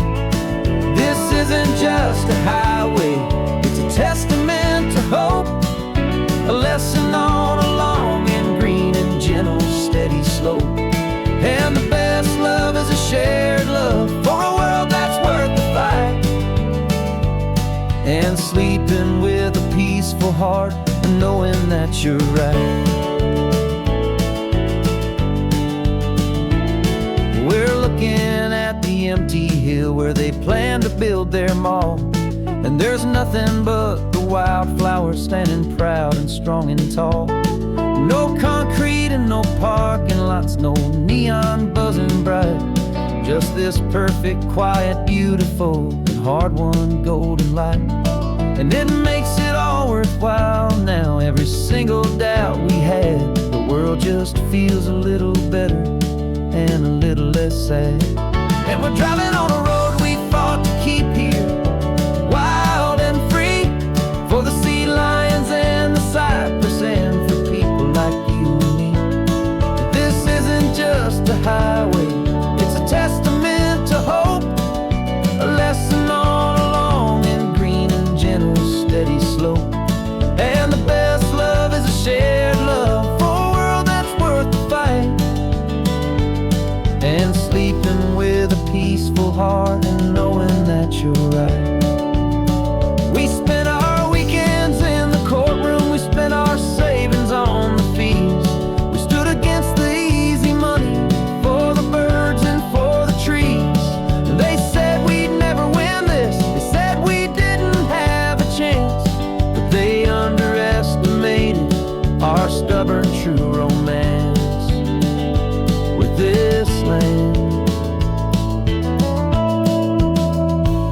This isn't just a highway, it's a testament to hope, a lesson on a long and green and gentle steady slope. And the best love is a shared love for a world that's worth the fight, and sleeping with a peaceful heart and knowing that you're right. We're looking at the empty hill where they plan to build their mall, and there's nothing but the wildflowers standing proud and strong and tall. No concrete and no parking lots, no neon buzzing bright. Just this perfect, quiet, beautiful, and hard-won golden light. And it makes it all worthwhile now. Every single doubt we had, the world just feels a little better and a little less sad. And we're driving on a road we fought to keep here, wild and free, for the sea lions and the cypress, and for people like you and me. This isn't just a highway, it's a testament to hope, a lesson all along in green and gentle, steady slope. And the best love is a shared love for a world that's worth the fight, and sleeping with a peaceful heart and knowing that you're right. We spent our weekends in the courtroom, we spent our savings on the fees. We stood against the easy money for the birds and for the trees. And they said we'd never win this, they said we didn't have a chance, but they underestimated our stubborn true romance with this land.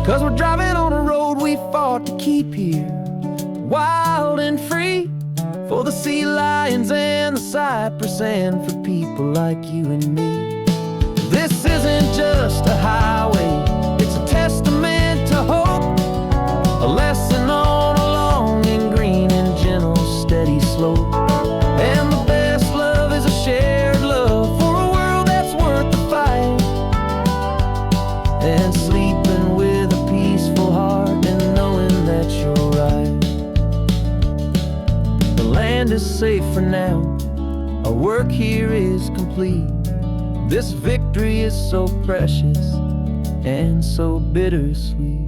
'Cause we're driving on a road we fought to keep here, wild and free, for the sea lions and the cypress, and for people like you and me. This isn't just a highway, it's a testament to hope, a lesson on along in green and gentle, steady slope. And the best love is a shared love for a world that's worth the fight, and sleeping with a peaceful heart and knowing that you're right. The land is safe for now, our work here is complete. This victory is so precious and so bittersweet.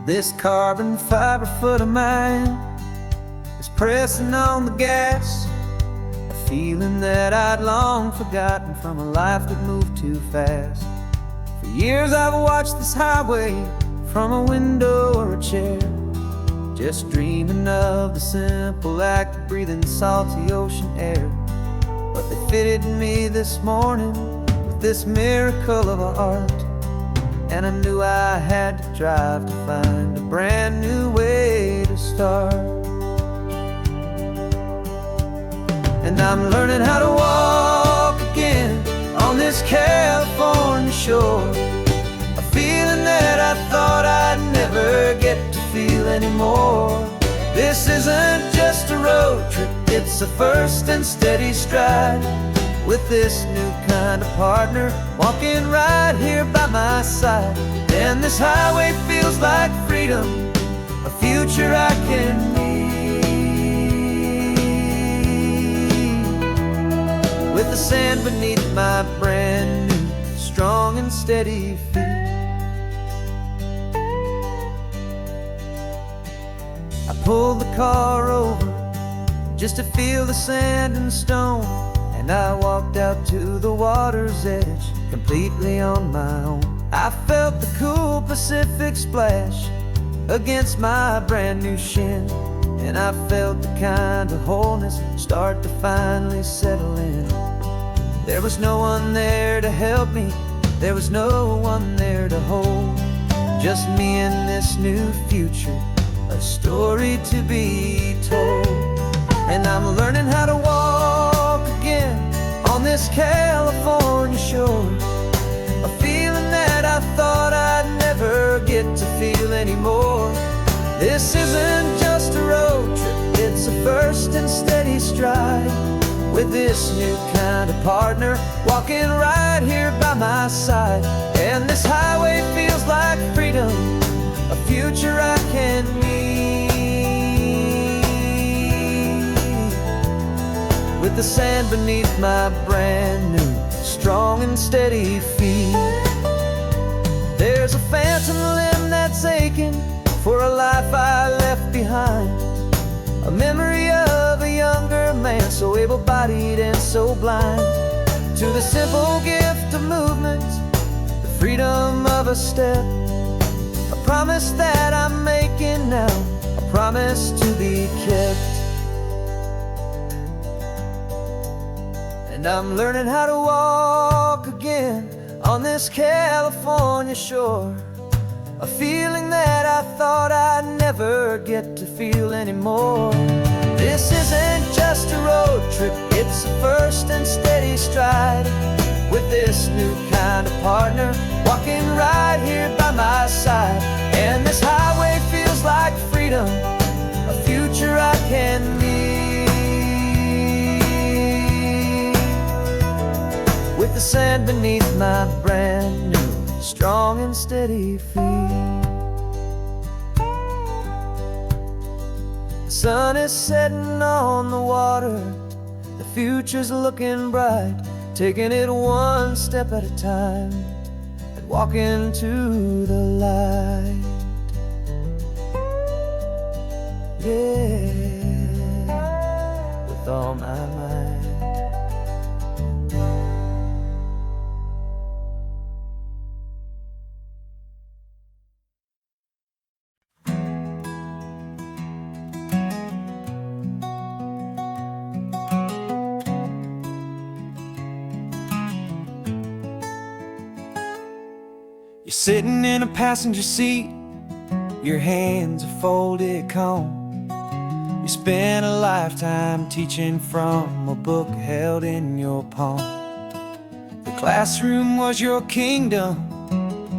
This carbon fiber foot of mine is pressing on the gas, a feeling that I'd long forgotten from a life that moved too fast. For years I've watched this highway from a window or a chair, just dreaming of the simple act of breathing salty ocean air. But they fitted me this morning with this miracle of art, and I knew I had to drive to find a brand new way to start. And I'm learning how to walk again on this California shore, a feeling that I thought I'd never get to feel anymore. This isn't just a road trip, it's a first and steady stride, with this new kind of partner walking right here by my side. And this highway feels like freedom, a future I can need, with the sand beneath my brand new, strong and steady feet. I pulled the car over just to feel the sand and stone, and I walked out to the water's edge completely on my own. I felt the cool Pacific splash against my brand new shin, and I felt the kind of wholeness start to finally settle in. There was no one there to help me, there was no one there to hold, just me and this new future, a story to be told. And I'm learning how to walk again on this California shore, a feeling that I thought I'd never get to feel anymore. This isn't just a road trip, it's a first and steady stride, with this new kind of partner walking right here by my side. And this highway feels like freedom, a future I can meet, with the sand beneath my brand new, strong and steady feet. There's a phantom limb that's aching for a life I left behind, a memory of a younger man land, so able-bodied and so blind. To the simple gift of movement, the freedom of a step, a promise that I'm making now, a promise to be kept. And I'm learning how to walk again on this California shore, a feeling that I thought I'd never get to feel anymore. This isn't just a road trip, it's a first and steady stride, with this new kind of partner walking right here by my side. And this highway feels like freedom, a future I can meet, with the sand beneath my brand new strong and steady feet. The sun is setting on the water, the future's looking bright, taking it one step at a time and walking to the light. Yeah, with all my might. You're sitting in a passenger seat, your hands are folded calm. You spent a lifetime teaching from a book held in your palm. The classroom was your kingdom,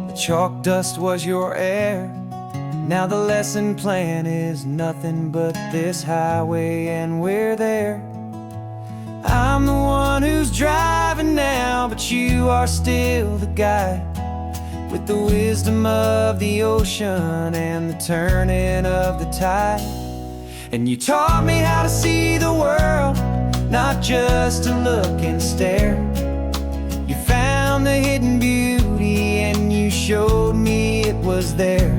the chalk dust was your air. Now the lesson plan is nothing but this highway, and we're there. I'm the one who's driving now, but you are still the guide, with the wisdom of the ocean and the turning of the tide. And you taught me how to see the world, not just to look and stare. You found the hidden beauty and you showed me it was there.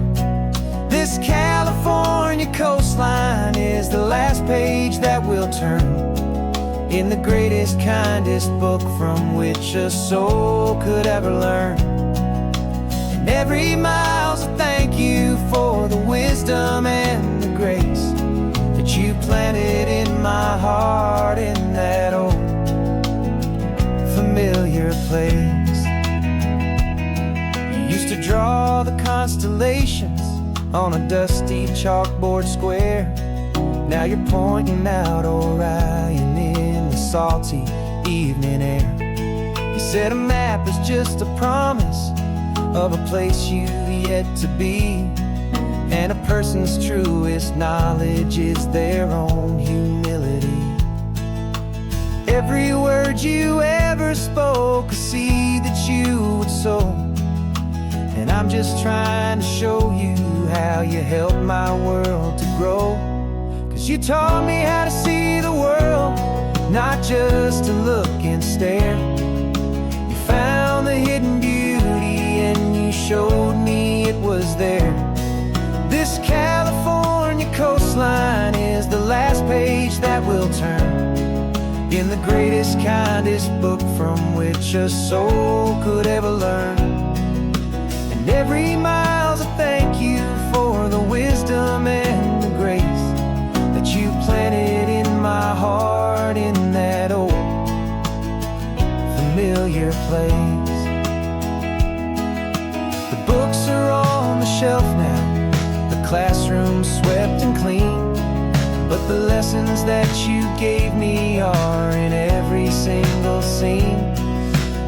This California coastline is the last page that we'll turn in the greatest, kindest book from which a soul could ever learn. And every mile's a thank you for the wisdom and the grace that you planted in my heart in that old familiar place. You used to draw the constellations on a dusty chalkboard square. Now you're pointing out Orion in the salty evening air. You said a map is just a promise of a place you've yet to be, and a person's truest knowledge is their own humility. Every word you ever spoke, a seed that you would sow, and I'm just trying to show you how you helped my world to grow. 'Cause you taught me how to see the world, not just to look and stare. You found the hidden beauty and you showed me it was there. This California coastline is the last page that we'll turn in the greatest, kindest book from which a soul could ever learn. And every mile's a thank you for the wisdom and the grace that you planted in my heart in that old familiar place. The books are on the shelf now, the classroom swept and clean, but the lessons that you gave me are in every single scene.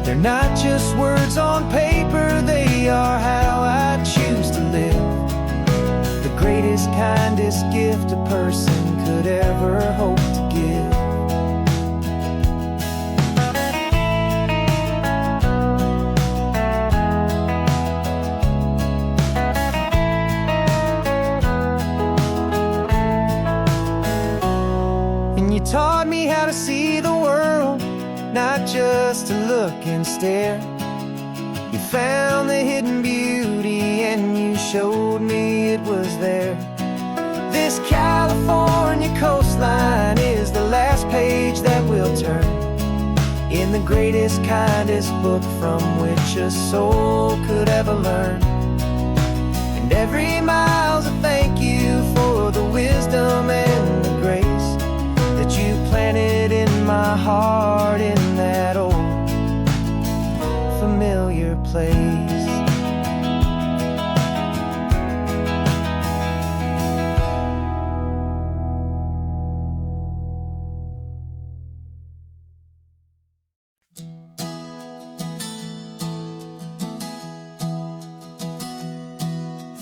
They're not just words on paper, they are how I choose to live. The greatest, kindest gift a person could ever hope to give. And you taught me how to see the world, not just to look and stare. You found the hidden beauty and you showed me it was there. This California coastline is the last page the greatest, kindest book from which a soul could ever learn. And every mile's a thank you for the wisdom and the grace that you planted in my heart in that old familiar place.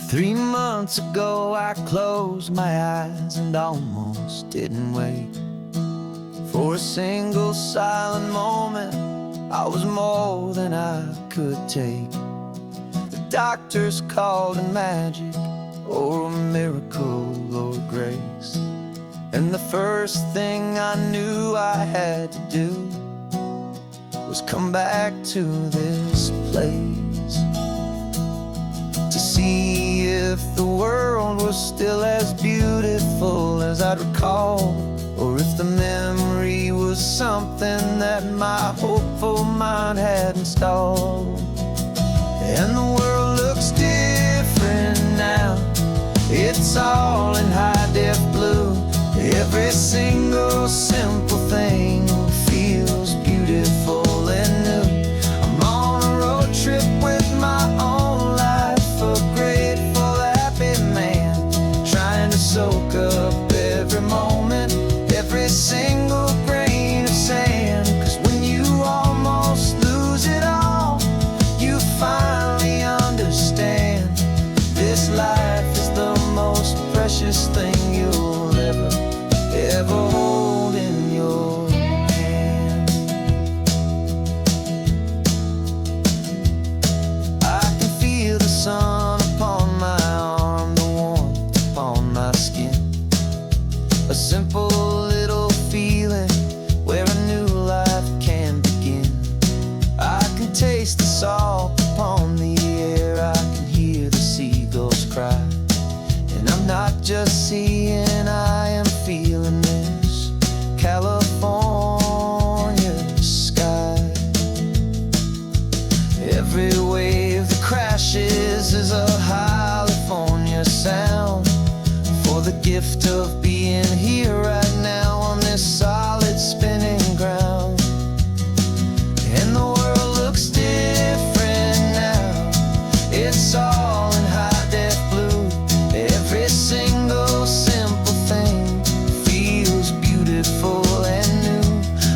3 months ago I closed my eyes and almost didn't wake. For a single silent moment I was more than I could take. The doctors called it magic, or a miracle, or grace. And the first thing I knew I had to do was come back to this place, to see if the world was still as beautiful as I'd recall, or if the memory was something that my hopeful mind had installed. And the world looks different now, it's all in high-def blue. Every single simple thing feels beautiful and new. I'm on a road trip with my own life, a grateful, happy man, trying to soak up every moment, every single grain of sand. 'Cause when you almost lose it all, you finally understand this life is the most precious thing you'll ever hold in your hand. I can feel the sun upon my arm, the warmth upon my skin, a simple little feeling where a new life can begin. I can taste the salt upon the air, I can hear the seagulls cry, and I'm not just seeing, I am feeling this California sky. Every wave that crashes is a California sound, for the gift of being here right now on this solid spinning ground. And the world looks different now, it's all in high-def blue. Every single simple thing feels beautiful and new.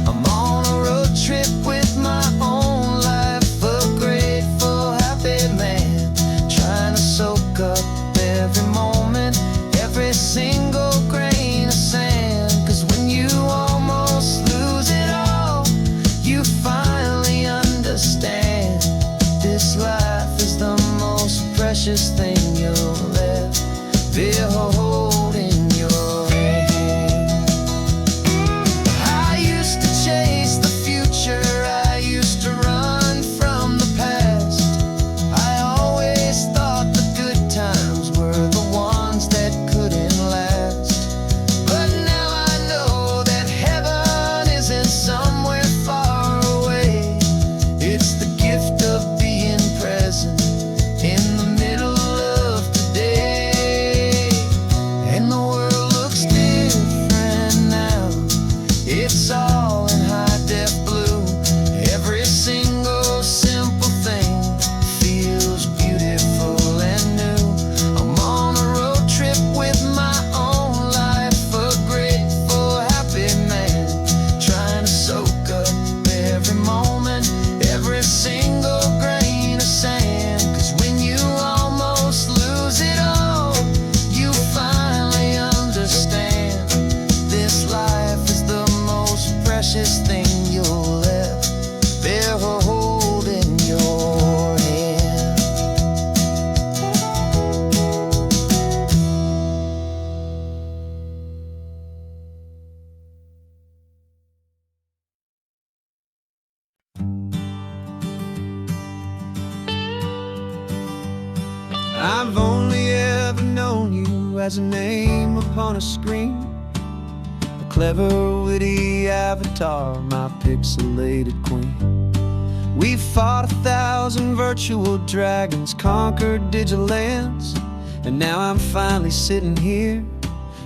I'm on a road trip with my own life, a grateful, happy man, trying to soak up every moment, every single grain of sand. 'Cause when you almost lose it all, you finally understand this life is the most precious thing you'll ever behold in your hand. I used to chase the future, I used to run from the past. I always thought the good times were the ones that couldn't last. But now I know that heaven isn't somewhere far away. It's the gift of being present in the middle of today. And the world looks different now, it's all in high-def blue. Every single simple thing feels beautiful and new. I'm on a road trip with my own life, a grateful, happy man, trying to soak up every moment, every single grain of sand. 'Cause when you almost lose it all, you finally understand this life is the most precious thing you'll ever hold in your hand. I've only ever known you as a name upon a screen, a clever, witty avatar, my pixelated queen. We've fought 1,000 virtual dragons, conquered digital lands, and now I'm finally sitting here,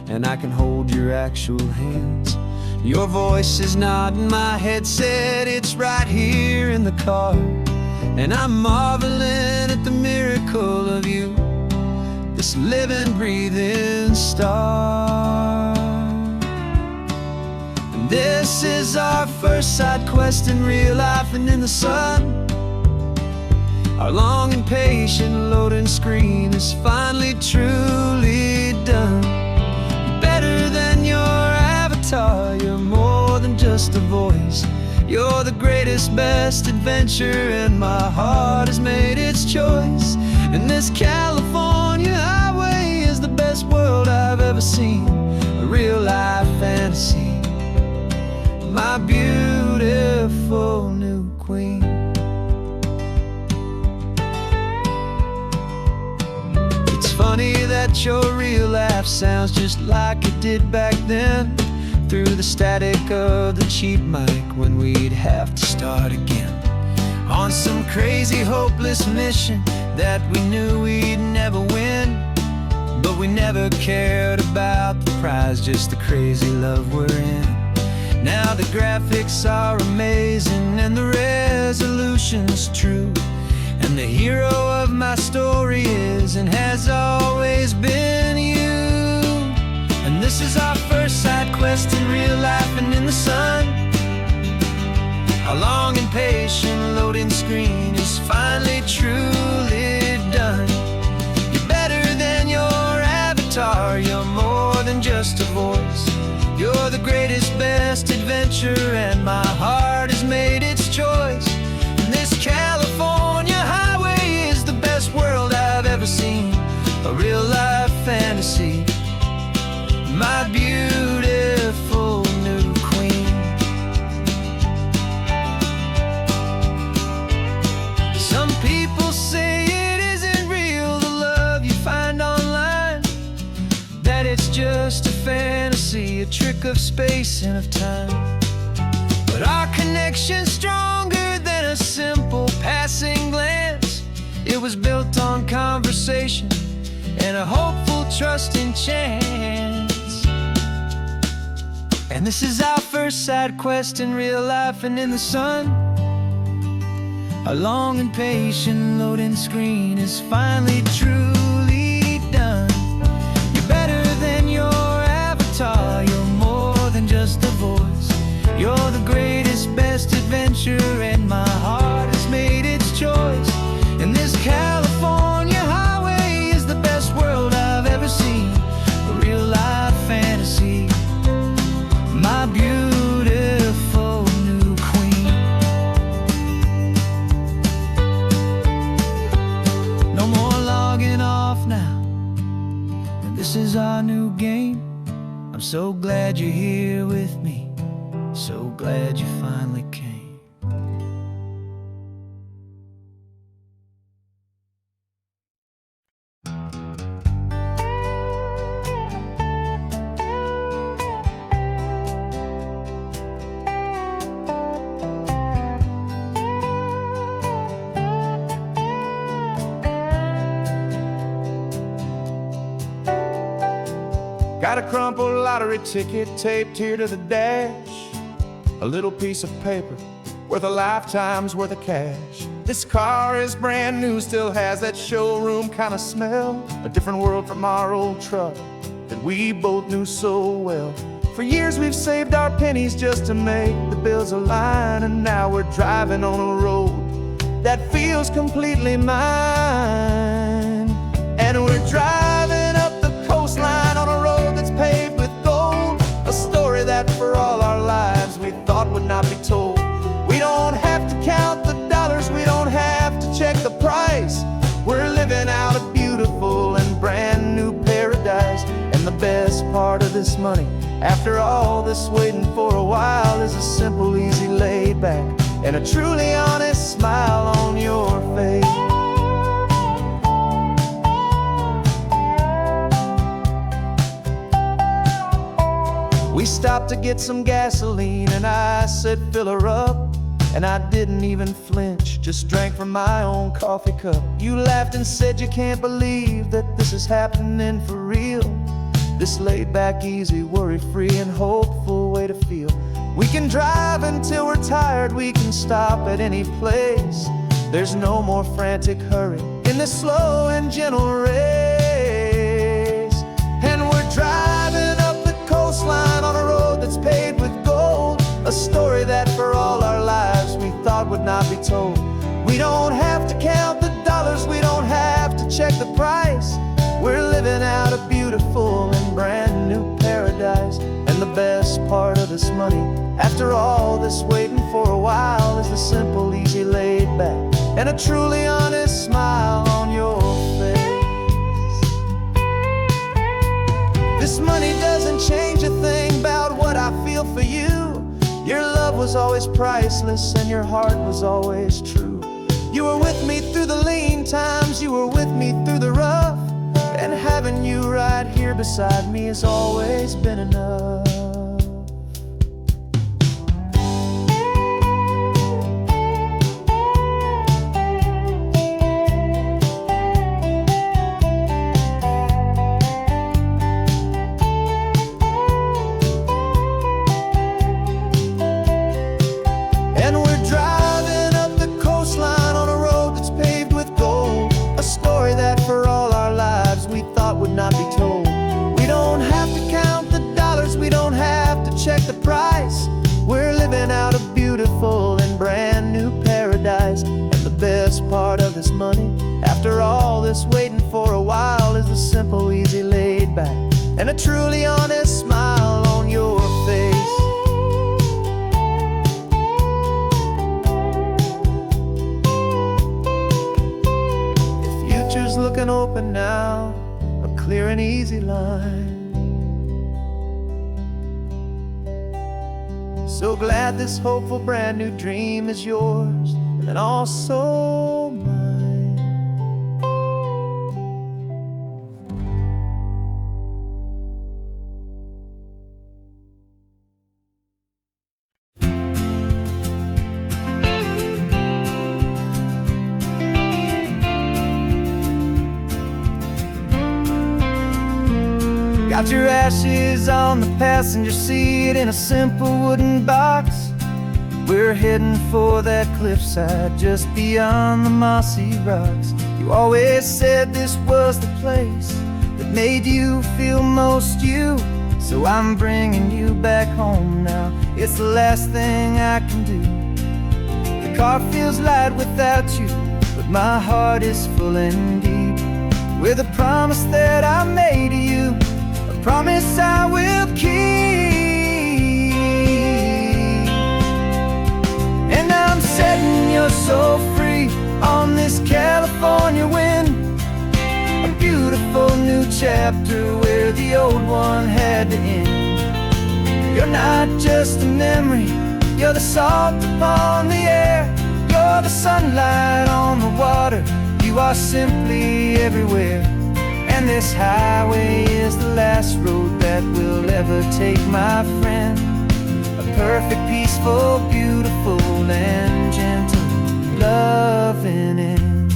and I can hold your actual hands. Your voice is not in my headset, it's right here in the car, and I'm marveling at the miracle of you, this living, breathing star. And this is our first side quest in real life and in the sun. Our long and patient loading screen is finally truly done. Better than your avatar, you're more than just a voice. You're the greatest, best adventure, and my heart has made its choice. And this California highway is the best world I've ever seen, a real-life fantasy, my beautiful new queen. It's funny that your real life sounds just like it did back then, through the static of the cheap mic when we'd have to start again, on some crazy hopeless mission that we knew we'd never win. But we never cared about the prize, just the crazy love we're in. Now the graphics are amazing and the resolution's true, and the hero of my story is and has always been you. And this is our first side quest in real life and in the sun. Our long and patient loading screen is finally truly done. You're better than your avatar, you're more than just a voice. You're the greatest, best adventure, and my heart has made its choice. And this California highway is the best world I've ever seen, a real-life fantasy, my beautiful new queen. Some people say it isn't real, the love you find online, that it's just a fantasy, a trick of space and of time. But our connection's stronger than a simple passing glance. It was built on conversation and a hopeful, trusting chance. And this is our first side quest in real life and in the sun. Our long and patient loading screen is finally truly done. You're better than your avatar, you're more than just a voice. You're the greatest, best adventure, and my heart has made its choice. And this California highway is the best world I've ever seen, a real-life fantasy, my beautiful new queen. No more logging off now, and this is our new game. I'm so glad you're here with me, so glad you finally came. Got a crumpled lottery ticket taped here to the dash, a little piece of paper worth a lifetime's worth of cash. This car is brand new, still has that showroom kind of smell, a different world from our old truck that we both knew so well. For years we've saved our pennies just to make the bills align, and now we're driving on a road that feels completely mine. And we're driving up the coastline on a road that's paved with gold, a story that for all our lives we thought would not be told. We don't have to count the dollars, we don't have to check the price. We're living out a beautiful and brand new paradise. And the best part of this money, after all this waiting for a while, is a simple, easy, laid back, and a truly honest smile on your face. We stopped to get some gasoline, and I said, fill her up. And I didn't even flinch, just drank from my own coffee cup. You laughed and said you can't believe that this is happening for real. This laid back, easy, worry-free and hopeful way to feel. We can drive until we're tired, we can stop at any place. There's no more frantic hurry in this slow and gentle race. And we're driving up the coastline on a road that's paved with gold, a story that for all our lives we thought would not be told. We don't have to count the dollars, we don't have to check the price. We're living out a beautiful and brand new paradise. And the best part of this money, after all this waiting for a while, is the simple, easy, laid back, and a truly honest smile on your face. This money doesn't change a thing about what I feel for you. Your love was always priceless and your heart was always true. You were with me through the lean times, you were with me through the rough, and having you right here beside me has always been enough. Not be told. We don't have to count the dollars, we don't have to check the price. We're living out a beautiful and brand new paradise. And the best part of this money, after all this waiting for a while, is the simple, easy, laid back, and a truly honest smile on your face. The future's looking open now, clear and easy line. So glad this hopeful brand new dream is yours and also mine. Got your ashes on the passenger seat in a simple wooden box. We're heading for that cliffside just beyond the mossy rocks. You always said this was the place that made you feel most you. So I'm bringing you back home now, it's the last thing I can do. The car feels light without you, but my heart is full and deep with a promise that I made to you, promise I will keep. And I'm setting your soul free on this California wind, a beautiful new chapter where the old one had to end. You're not just a memory, you're the salt upon the air, you're the sunlight on the water, you are simply everywhere. And this highway is the last road that we'll ever take, my friend. A perfect, peaceful, beautiful, and gentle loving end.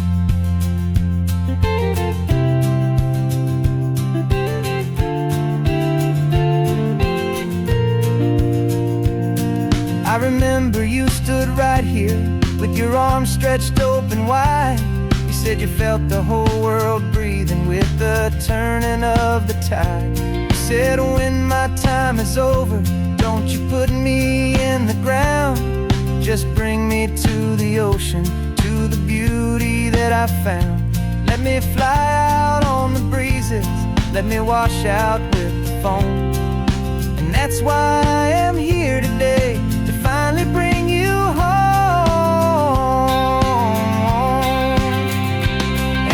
I remember you stood right here with your arms stretched open wide. You said you felt the whole world breathing with the turning of the tide. You said when my time is over, don't you put me in the ground, just bring me to the ocean, to the beauty that I found. Let me fly out on the breezes, let me wash out with the foam. And that's why I am here today, to finally bring you home.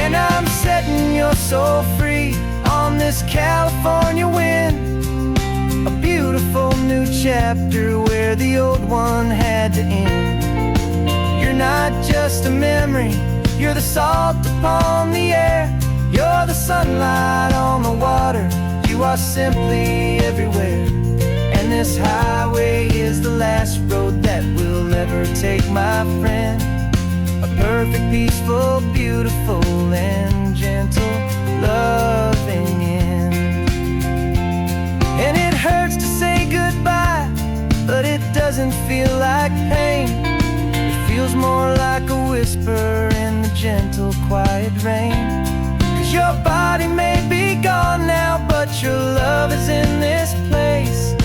And I'm setting your soul free on this California wind, a beautiful new chapter where the old one had to end. You're not just a memory, you're the salt upon the air, you're the sunlight on the water, you are simply everywhere. And And this highway is the last road that will ever take my friend. A perfect, peaceful, beautiful, and gentle, loving end. And it hurts to say goodbye, but it doesn't feel like pain. It feels more like a whisper in the gentle, quiet rain. 'Cause your body may be gone now, but your love is in this place.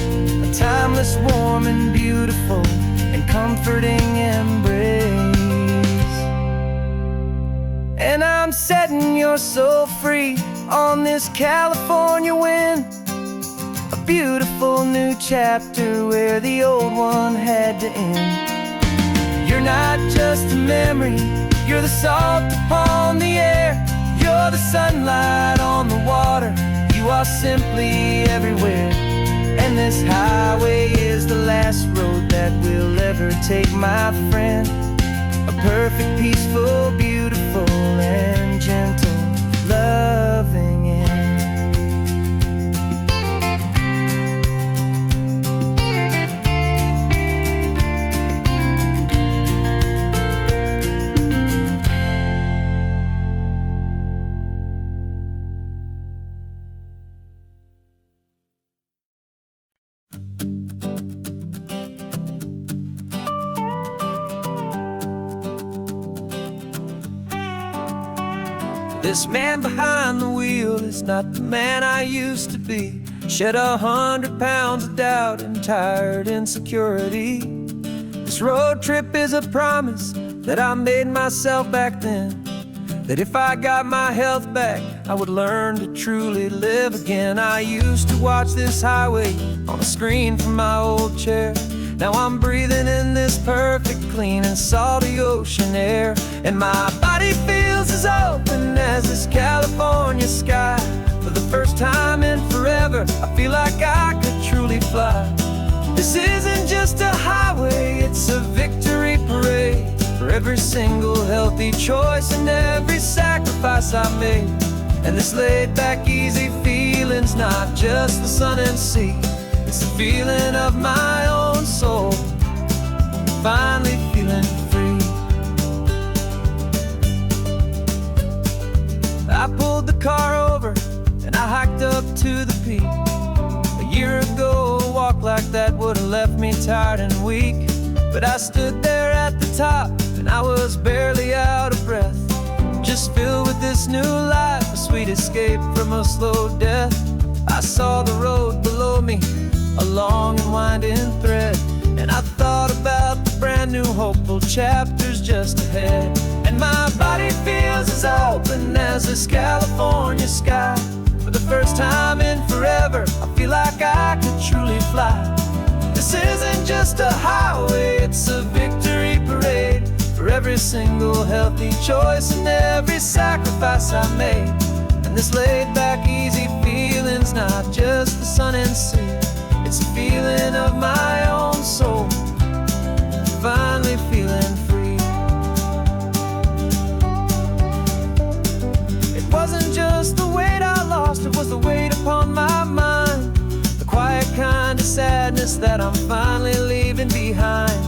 A timeless, warm, and beautiful, and comforting embrace. And I'm setting your soul free on this California wind. A beautiful new chapter where the old one had to end. You're not just a memory, you're the salt upon the air. You're the sunlight on the water, you are simply everywhere. And this highway is the last road that will ever take my friend. A perfect, peaceful, beautiful, and gentle, loving end. This man behind the wheel is not the man I used to be. Shed 100 pounds of doubt and tired insecurity. This road trip is a promise that I made myself back then, that if I got my health back, I would learn to truly live again. I used to watch this highway on a screen from my old chair. Now I'm breathing in this perfect, clean, and salty ocean air. And my body feels as open as this California sky. For the first time in forever, I feel like I could truly fly. This isn't just a highway, it's a victory parade. For every single healthy choice and every sacrifice I made. And this laid back, easy feeling's not just the sun and sea. It's the feeling of my own soul, finally feeling free. I pulled the car over and I hiked up to the peak. A year ago, a walk like that would have left me tired and weak. But I stood there at the top and I was barely out of breath, just filled with this new life, a sweet escape from a slow death. I saw the road below me, a long and winding thread, and I thought about the brand new hopeful chapters just ahead. And my body feels as open as this California sky. For the first time in forever, I feel like I could truly fly. This isn't just a highway, it's a victory parade. For every single healthy choice and every sacrifice I made. And this laid back, easy feeling's not just the sun and sea. It's a feeling of my own soul, finally feeling free. It wasn't just the weight I lost, it was the weight upon my mind. The quiet kind of sadness that I'm finally leaving behind.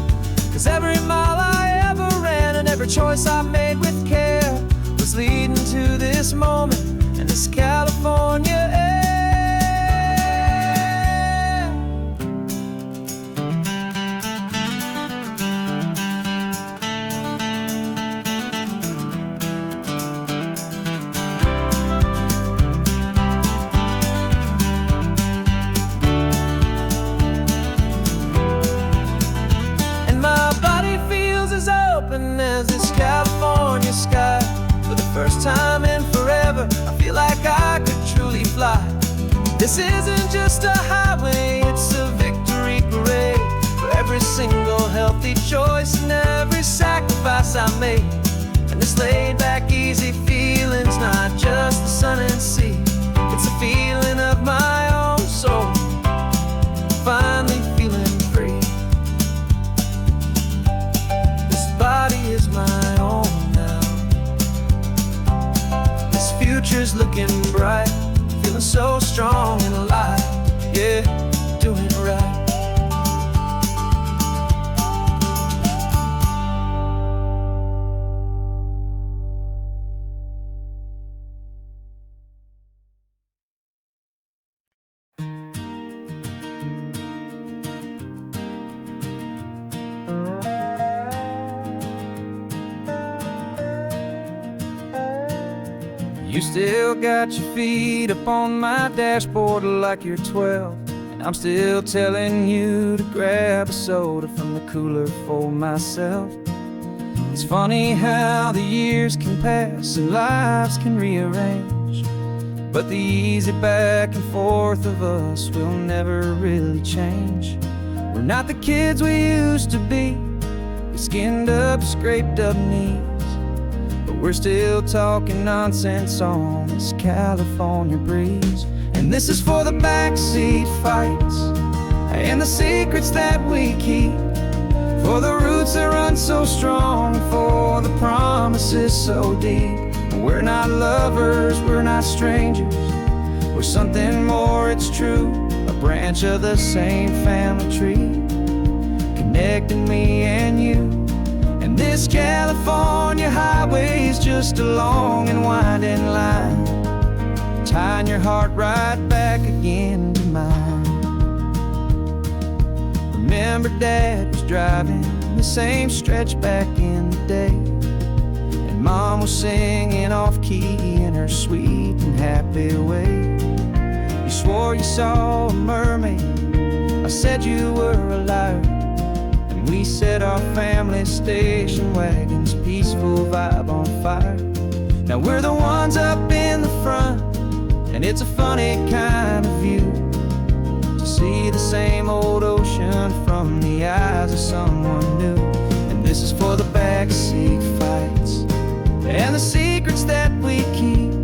'Cause every mile I ever ran and every choice I made with care was leading to this moment and this California air. As this California sky. For the first time in forever, I feel like I could truly fly. This isn't just a highway, it's a victory parade. For every single healthy choice and every sacrifice I made. And this laid back, easy feeling's not just the sun and sea. It's a feeling of my own soul, finally feeling free. Body is my own now. This future's looking bright, feeling so strong and alive. Yeah, doing right. You still got your feet up on my dashboard like you're 12, and I'm still telling you to grab a soda from the cooler for myself. It's funny how the years can pass and lives can rearrange, but the easy back and forth of us will never really change. We're not the kids we used to be, with skinned up, scraped up knees, but we're still talking nonsense on this California breeze. And this is for the backseat fights and the secrets that we keep, for the roots that run so strong, for the promises so deep. We're not lovers, we're not strangers, we're something more, it's true. A branch of the same family tree, connecting me and you. And this California highway is just a long and winding line, tying your heart right back again to mine. Remember Dad was driving the same stretch back in the day, and Mom was singing off-key in her sweet and happy way. You swore you saw a mermaid, I said you were a liar, and we set our family station wagon's peaceful vibe on fire. Now we're the ones up in the front, and it's a funny kind of view to see the same old ocean from the eyes of someone new. And this is for the backseat fights and the secrets that we keep,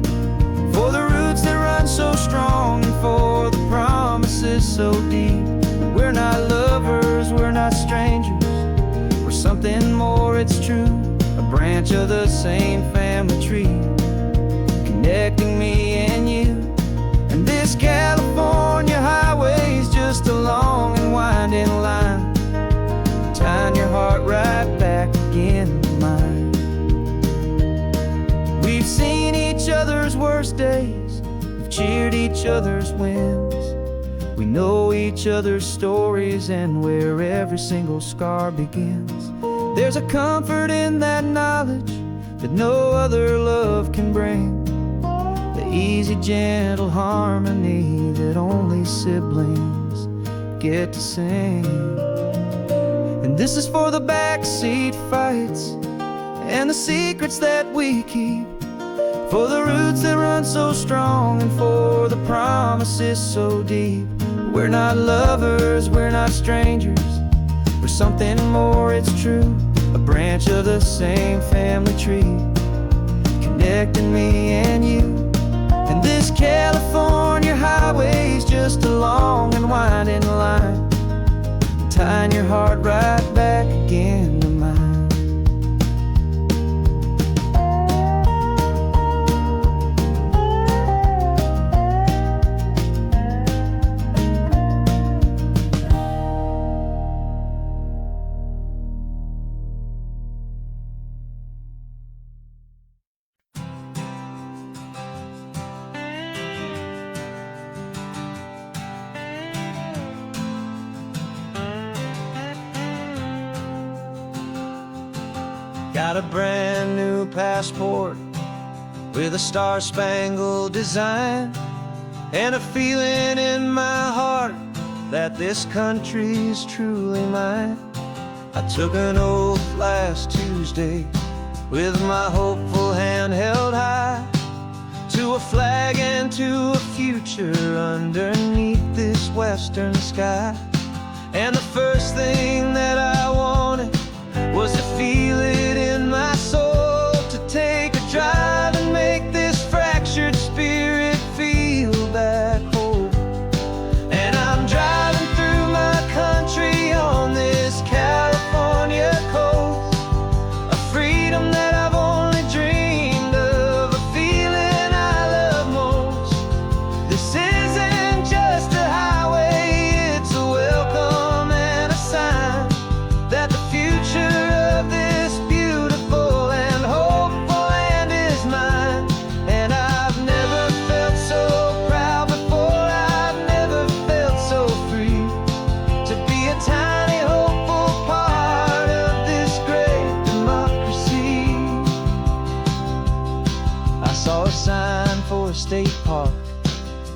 for the roots that run so strong and for the promises so deep. We're not lovers, we're not strangers, we're something more, it's true. A branch of the same family tree, connecting me and you. And this California highway is just a long and winding line, tying your heart right back again to mine. We've seen each other's worst days, we've cheered each other's wins, we know each other's stories and where every single scar begins. There's a comfort in that knowledge that no other love can bring, the easy, gentle harmony that only siblings get to sing. And this is for the backseat fights and the secrets that we keep, for the roots that run so strong and for the promises so deep. We're not lovers, we're not strangers, we're something more, it's true. A branch of the same family tree, connecting me and you. And this California highway is just a long and winding line, tying your heart right back again to mine. Got a brand new passport with a star-spangled design, and a feeling in my heart that this country's truly mine. I took an oath last Tuesday with my hopeful hand held high, to a flag and to a future underneath this western sky. And the first thing that I wanted was to feel it in my soul, to take a drive and make this fractured spirit feel back home. And I'm driving through my country on this California coast, a freedom that I've only dreamed of, a feeling I love most. This isn't just a highway, it's a welcome and a sign that the future of this beautiful a state park,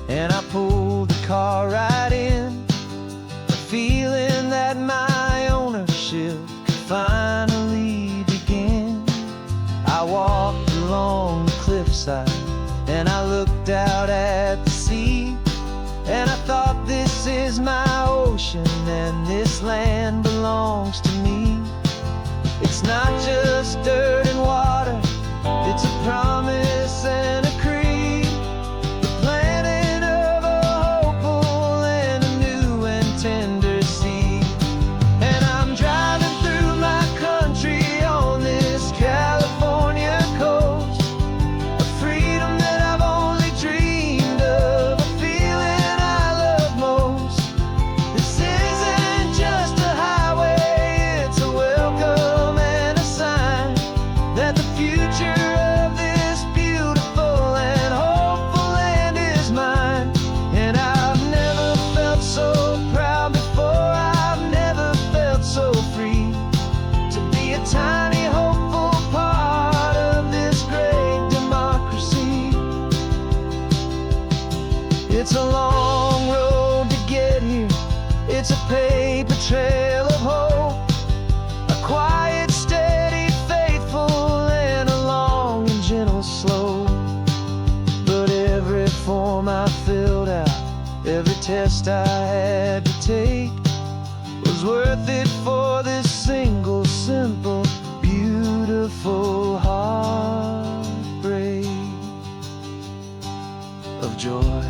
and I pulled the car right in, feeling that my ownership could finally begin. I walked along the cliffside and I looked out at the sea, and I thought, this is my ocean and this land belongs to me. It's not just dirt and water, it's a promise and a creed, the planting of a hopeful and a new and tender seed. And I'm driving through my country on this California coast, a freedom that I've only dreamed of, a feeling I love most. This isn't just a highway, it's a welcome and a sign that the future of this beautiful and hopeful land is mine. And I've never felt so proud before, I've never felt so free to be a tiny hopeful part of this great democracy. It's a long road to get here, it's a paper trail of hope, a quiet, steady, faithful, and a long and gentle slope. But every form I filled out, every test I had to take, was worth it for this single, simple, beautiful heartbreak of joy.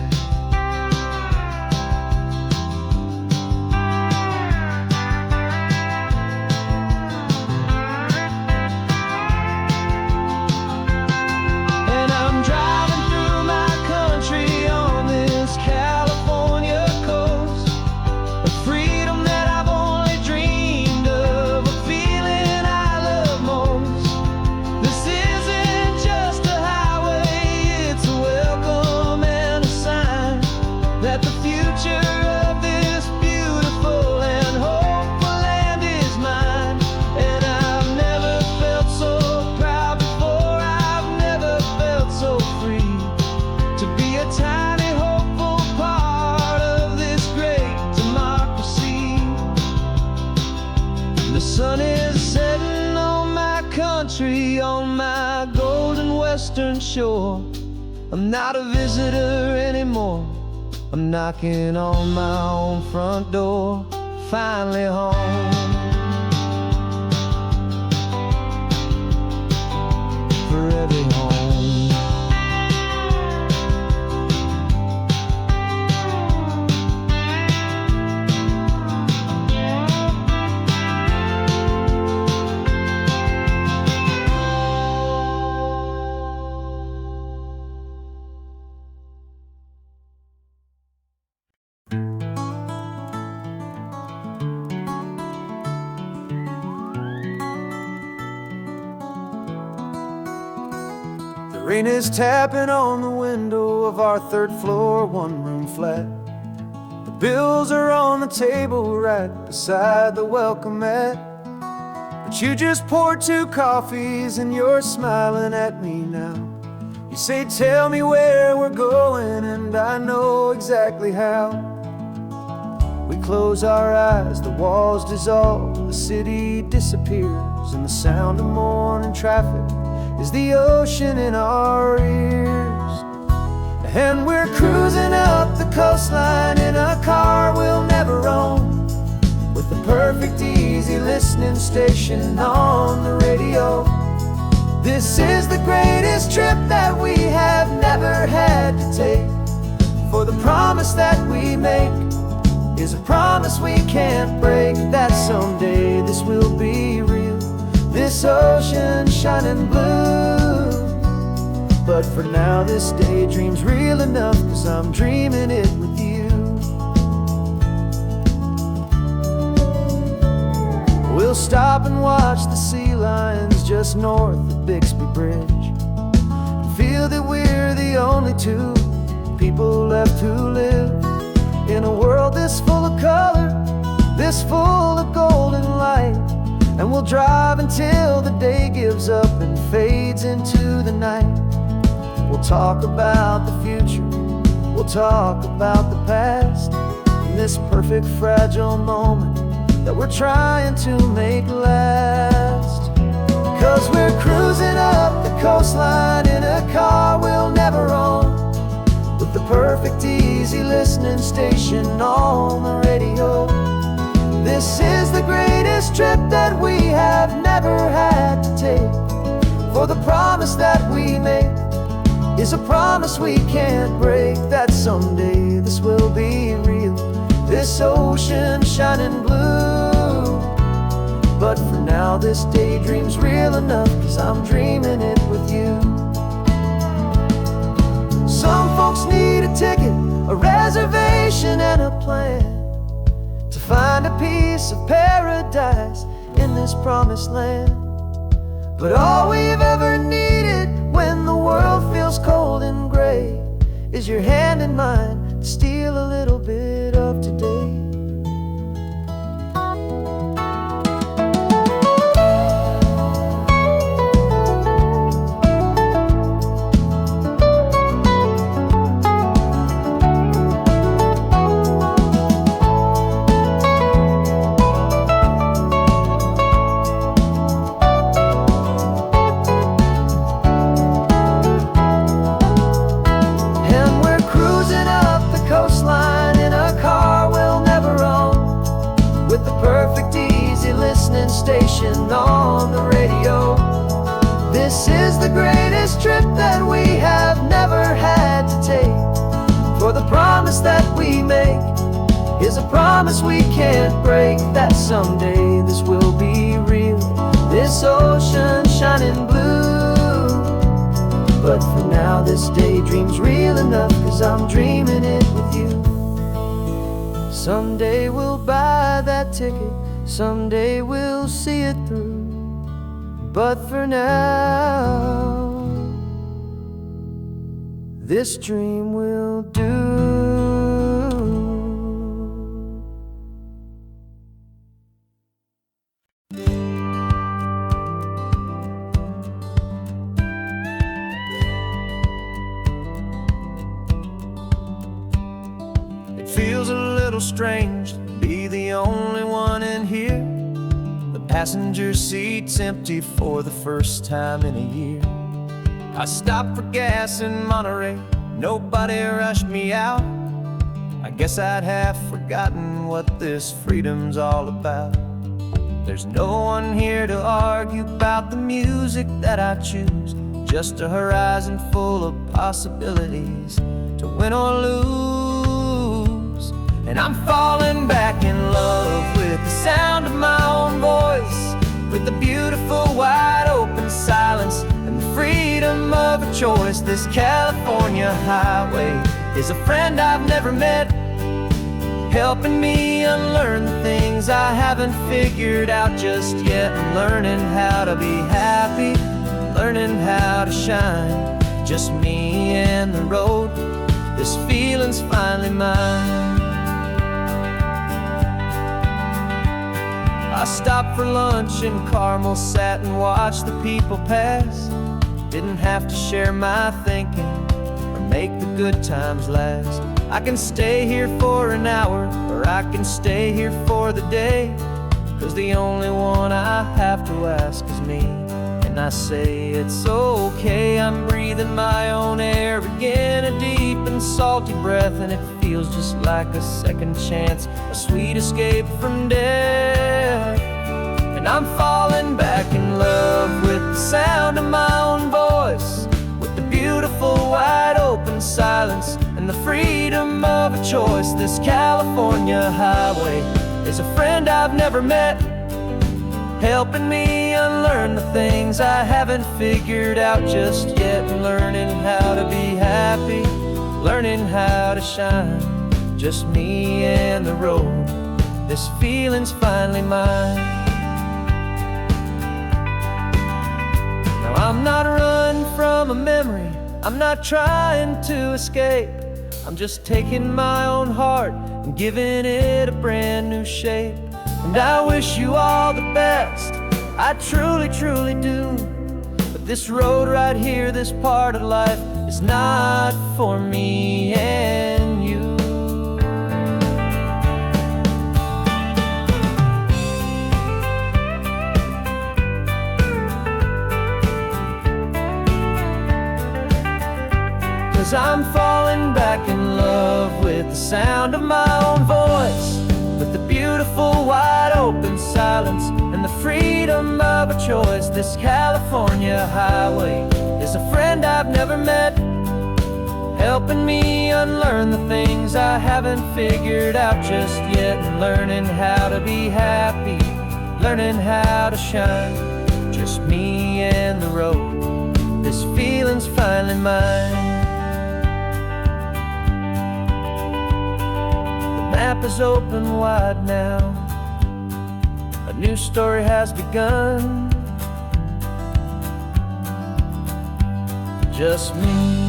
And I'm driving through my country on this California coast, a freedom that I've only dreamed of, a feeling I love most. This isn't just a highway, it's a welcome and a sign that the future of this beautiful and hopeful land is mine. And I've never felt so proud before, I've never felt so free to be a tiny hopeful part of this great democracy. The sun is setting on my country, on my golden western shore. I'm not a visitor anymore, I'm knocking on my own front door, finally home. For every home. The rain is tapping on the window of our third floor, one-room flat. The bills are on the table right beside the welcome mat. But you just poured 2 coffees and you're smiling at me now. You say, tell me where we're going, and I know exactly how. We close our eyes, the walls dissolve, the city disappears, and the sound of morning traffic is the ocean in our ears. And we're cruising up the coastline in a car we'll never own, with the perfect easy listening station on the radio. This is the greatest trip that we have never had to take, for the promise that we make is a promise we can't break, that someday this will be real, this ocean shining blue. But for now this daydream's real enough, 'cause I'm dreaming it with you. We'll stop and watch the sea lions just north of Bixby Bridge, and feel that we're the only 2 people left who live in a world this full of color, this full of golden light. And we'll drive until the day gives up and fades into the night. We'll We'll talk about the future, we'll talk about the past, in this perfect fragile moment that we're trying to make last. 'Cause we're cruising up the coastline in a car we'll never own, with the perfect easy listening station on the radio. This is the greatest trip that we have never had to take, for the promise that we make is a promise we can't break, that someday this will be real, this ocean shining blue. But for now this daydream's real enough, 'cause I'm dreaming it with you. Some folks need a ticket, a reservation and a plan to find a piece of paradise in this promised land. But all we've ever needed when the world feels cold and gray is your hand in mine to steal a little bit of today. Station on the radio. This is the greatest trip that we have never had to take, for the promise that we make is a promise we can't break, that someday this will be real, this ocean shining blue. But for now this daydream's real enough, 'cause I'm dreaming it with you. Someday we'll buy that ticket, someday we'll see it through, but for now this dream will do. It feels a little strange to be the only one in here. The passenger seat's empty for the first time in a year. I stopped for gas in Monterey, nobody rushed me out. I guess I'd have forgotten what this freedom's all about. There's no one here to argue about the music that I choose, just a horizon full of possibilities to win or lose. And I'm falling back in love with the sound of my own voice, with the beautiful wide open silence and the freedom of a choice. This California highway is a friend I've never met, helping me unlearn the things I haven't figured out just yet. I'm learning how to be happy, learning how to shine, just me and the road. This feeling's finally mine. I stopped for lunch in Carmel, sat and watched the people pass. Didn't have to share my thinking or make the good times last. I can stay here for an hour, or I can stay here for the day, 'cause the only one I have to ask is me. And I say it's okay, I'm breathing my own air again, a deep and salty breath, and it feels just like a second chance, a sweet escape from death. And I'm falling back in love with the sound of my own voice, with the beautiful wide open silence and the freedom of a choice. This California highway is a friend I've never met, helping me unlearn the things I haven't figured out just yet. Learning how to be happy, learning how to shine, just me and the road. This feeling's finally mine. Now I'm not running from a memory, I'm not trying to escape. I'm just taking my own heart and giving it a brand new shape. And I wish you all the best, I truly, truly do. But this road right here, this part of life, is not for me and you. 'Cause I'm falling back in love with the sound of my own voice, with the beautiful wide open silence and the freedom of a choice. This California highway is a friend I've never met, helping me unlearn the things I haven't figured out just yet, and learning how to be happy, learning how to shine. Just me and the road, this feeling's finally mine. The map is open wide now, a new story has begun. Just me.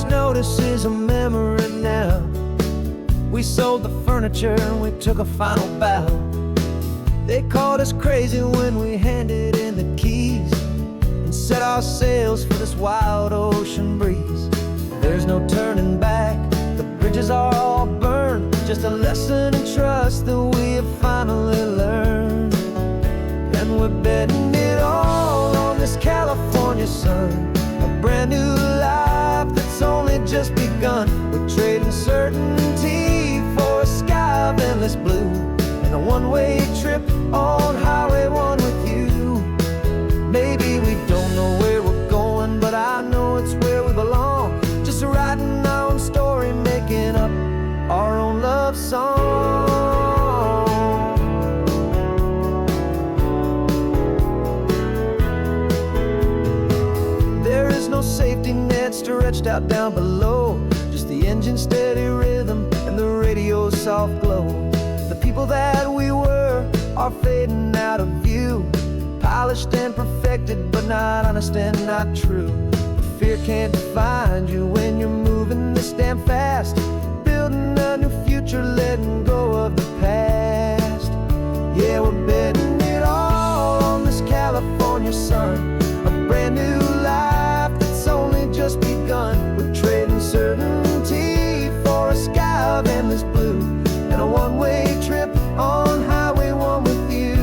Notice is a memory now. We sold the furniture and we took a final bow. They called us crazy when we handed in the keys and set our sails for this wild ocean breeze. There's no turning back, the bridges are all burned, just a lesson in trust that we have finally learned. And we're betting it all on this California sun, a brand new life that's only just begun. We're trading certainty for a sky of endless blue, and a one-way trip on Highway 1 with you. Maybe we don't know where we're going, but I know it's where we belong. Just writing our own story, making up our own love song. There is no safety net stretched out down below, just the engine's steady rhythm and the radio's soft glow. The people that we were are fading out of view, polished and perfected, but not honest and not true. Fear can't define you when you're moving this damn fast, building a new future, letting go of the past. Yeah, we're betting it all on this California sun, a brand new life that's only just begun. We're trading certainty for a sky of endless blue, and a one-way trip on Highway 1 with you.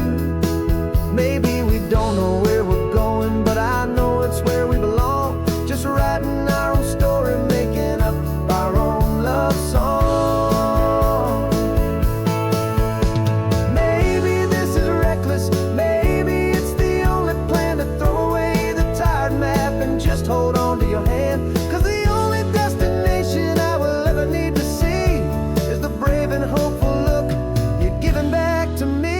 Maybe we don't know where we're going, but I know it's where we belong. Just writing our own story, making up our own love song. Maybe this is reckless, maybe it's the only plan to throw away the tired map and just hold on to your hand. 'Cause the only destination I will ever need to see is the brave and hopeful look you're giving back to me.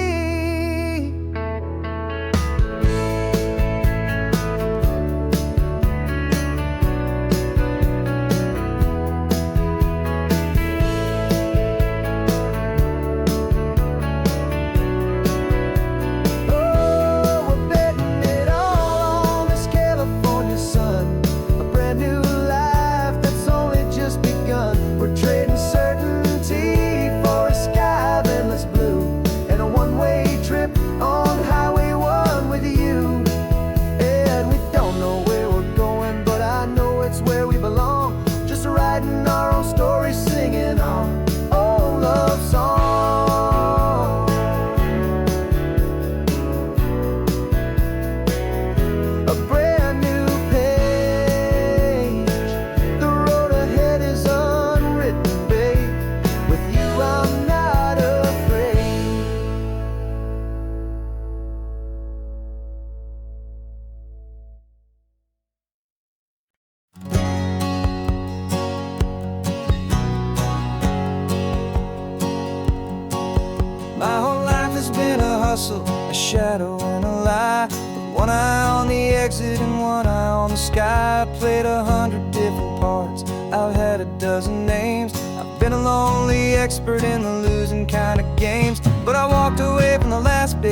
My whole life has been a hustle, a shadow and a lie, with one eye on the exit and one eye on the sky. I played 100 different parts, I've had a dozen names. I've been a lonely expert in the losing kind of games, but I walked away from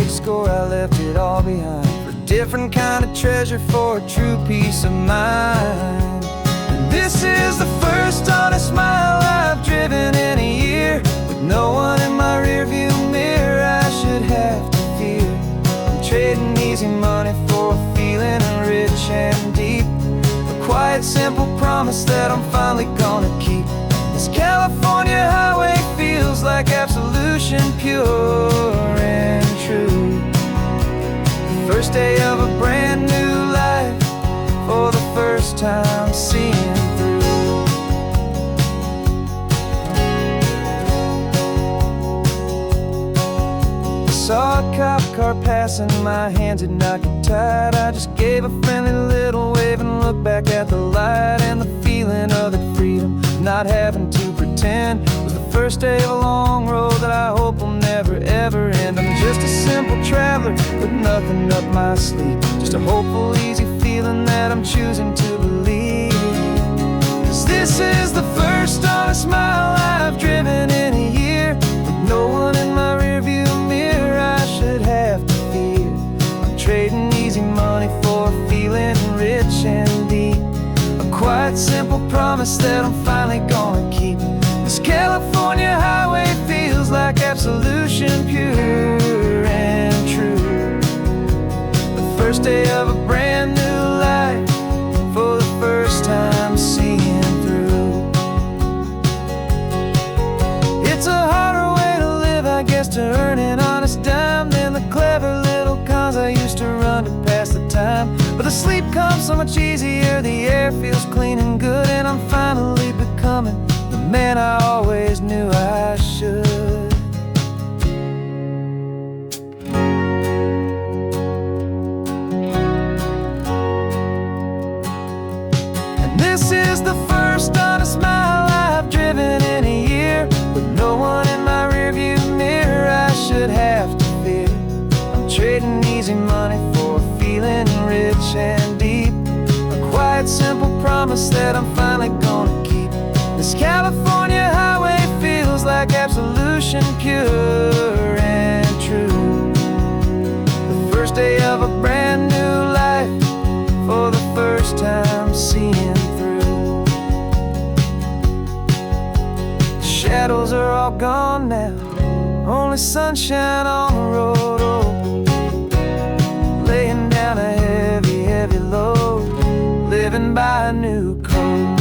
perfect score, I left it all behind for a different kind of treasure, for a true peace of mind. And this is the first honest mile I've driven in a year, with no one in my rearview mirror I should have to fear. I'm trading easy money for a feeling rich and deep, a quiet, simple promise that I'm finally gonna keep. This California highway feels like absolution, pure and true. The first day of a brand new life, for the first time seeing through. I saw a cop car passing, my hands had not got tied. I just gave a friendly little wave and looked back at the light, and the feeling of the freedom, not having to pretend, was the first day of a long road that I hope will never ever end. I'm just a simple traveler with nothing up my sleeve, just a hopeful, easy feeling that I'm choosing to believe. 'Cause this is the first honest mile I've driven in a year, with no one in my rearview mirror I should have to fear. I'm trading easy money for a feeling rich and deep, a quiet, simple promise that I'm finally gonna keep. This California highway feels like absolution, pure and true. The first day of a brand new life, for the first time seeing through. It's a harder way to live, I guess, to earn an honest dime than the clever little cons I used to run to pass the time. But the sleep comes so much easier, the air feels clean and good, and I'm finally becoming the man I always knew I should. And this is the first honest mile I've driven in a year, with no one in my rearview mirror I should have to fear. I'm trading easy money for a feeling rich and deep, a quiet, simple promise that I'm finally gonna keep. This California highway feels like absolution, pure and true. The first day of a brand new life, for the first time seeing through. The shadows are all gone now, only sunshine on the road. Oh, laying down a heavy, heavy load, living by a new code.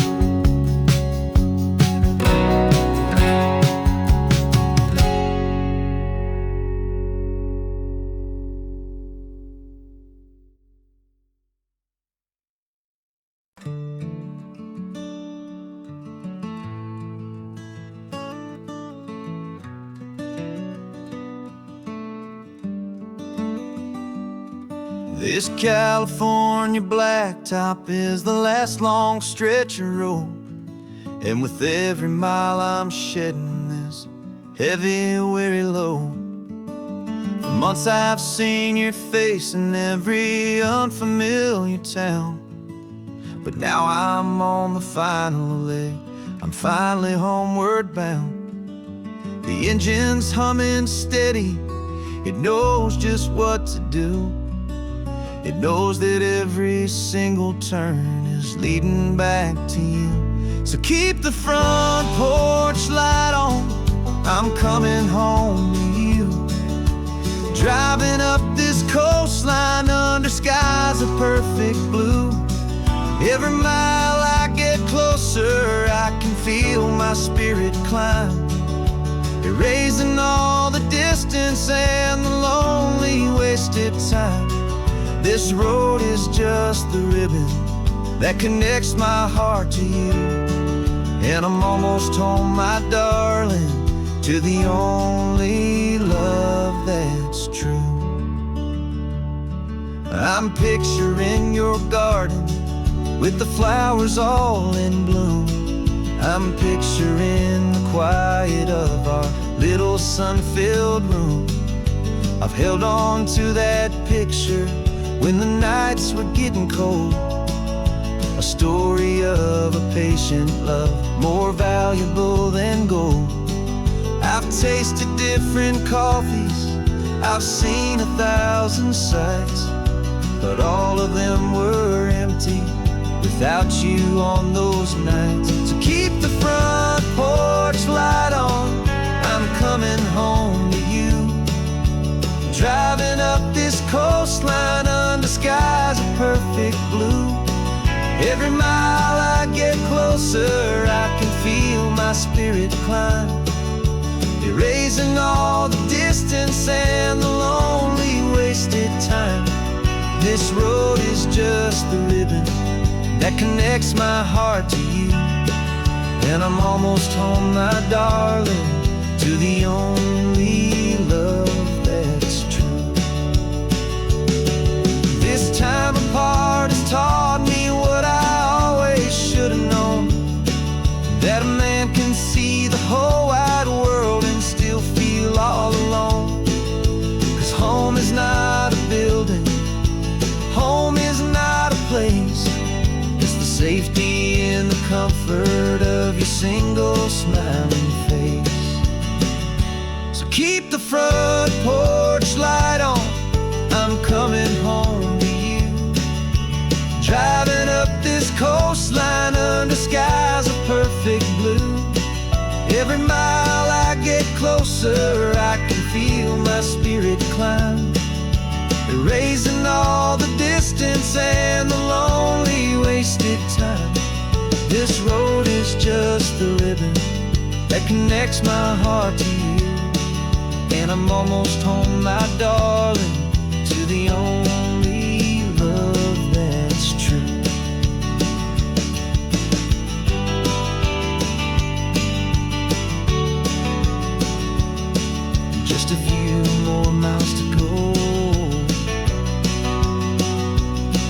This California blacktop is the last long stretch of road, and with every mile I'm shedding this heavy, weary load. For months I've seen your face in every unfamiliar town, but now I'm on the final leg, I'm finally homeward bound. The engine's humming steady, it knows just what to do. It knows that every single turn is leading back to you. So keep the front porch light on, I'm coming home to you. Driving up this coastline under skies of perfect blue. Every mile I get closer, I can feel my spirit climb, erasing all the distance and the lonely wasted time. This road is just the ribbon that connects my heart to you, and I'm almost home, my darling, to the only love that's true. I'm picturing your garden with the flowers all in bloom. I'm picturing the quiet of our little sun-filled room. I've held on to that picture when the nights were getting cold, a story of a patient love, more valuable than gold. I've tasted different coffees, I've seen 1,000 sights, but all of them were empty without you on those nights. So keep the front porch light on, I'm coming home to you. Driving up this coastline under skies of perfect blue. Every mile I get closer, I can feel my spirit climb, erasing all the distance and the lonely wasted time. This road is just the ribbon that connects my heart to you. And I'm almost home, my darling, to the only love that's true. This time apart has taught me what I always should have known, that a man can see the whole wide world and still feel all alone. 'Cause home is not a building, home is not a place, it's the safety and the comfort of your single smiling face. So keep the front porch light on, I'm coming home to you. Driving up this coastline under skies of perfect blue. Every mile I get closer, I can feel my spirit climb, erasing all the distance and the lonely wasted time. This road is just the ribbon that connects my heart to you. And I'm almost home, my darling, to the only love that's true. Just a few more miles to go,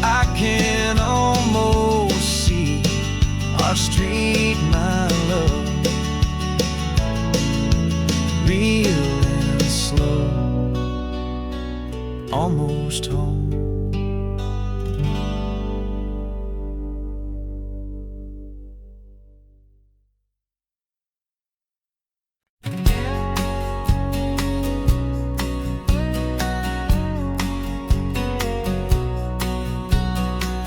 I can almost see our street, my love, real and slow, almost home.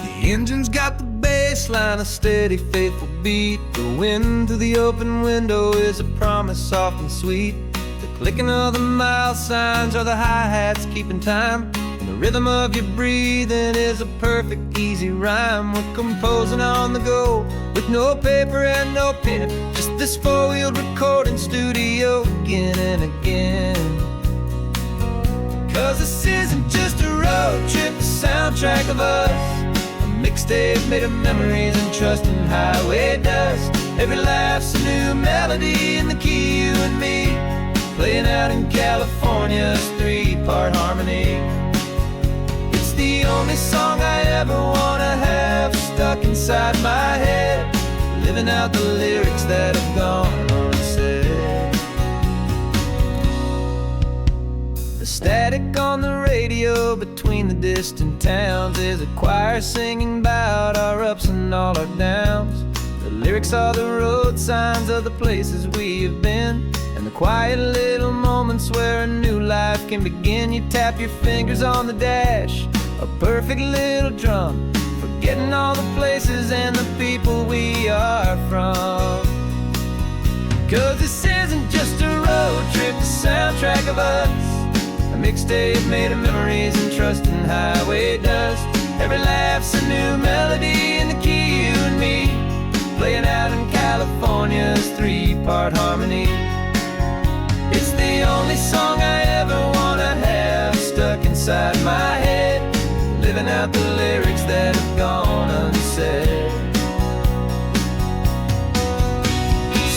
The engine's got the baseline, a steady, faithful beat. The wind through the open window is a promise soft and sweet. The clicking of the mile signs are the hi-hats keeping time, and the rhythm of your breathing is a perfect, easy rhyme. We're composing on the go with no paper and no pen, just this four-wheeled recording studio again and again. 'Cause this isn't just a road trip, the soundtrack of us, mixtape made of memories and trust in highway dust. Every laugh's a new melody in the key, you and me, playing out in California's three-part harmony. It's the only song I ever wanna have stuck inside my head, living out the lyrics that have gone unsaid. The static on the radio between the distant towns is a choir singing about our ups and all our downs. The lyrics are the road signs of the places we have been, and the quiet little moments where a new life can begin. You tap your fingers on the dash, a perfect little drum, forgetting all the places and the people we are from. 'Cause this isn't just a road trip, the soundtrack of us, a mixtape made of memories and trust in highway dust. Every laugh's a new melody in the key, you and me, playing out in California's three-part harmony. It's the only song I ever wanna have stuck inside my head, living out the lyrics that have gone unsaid.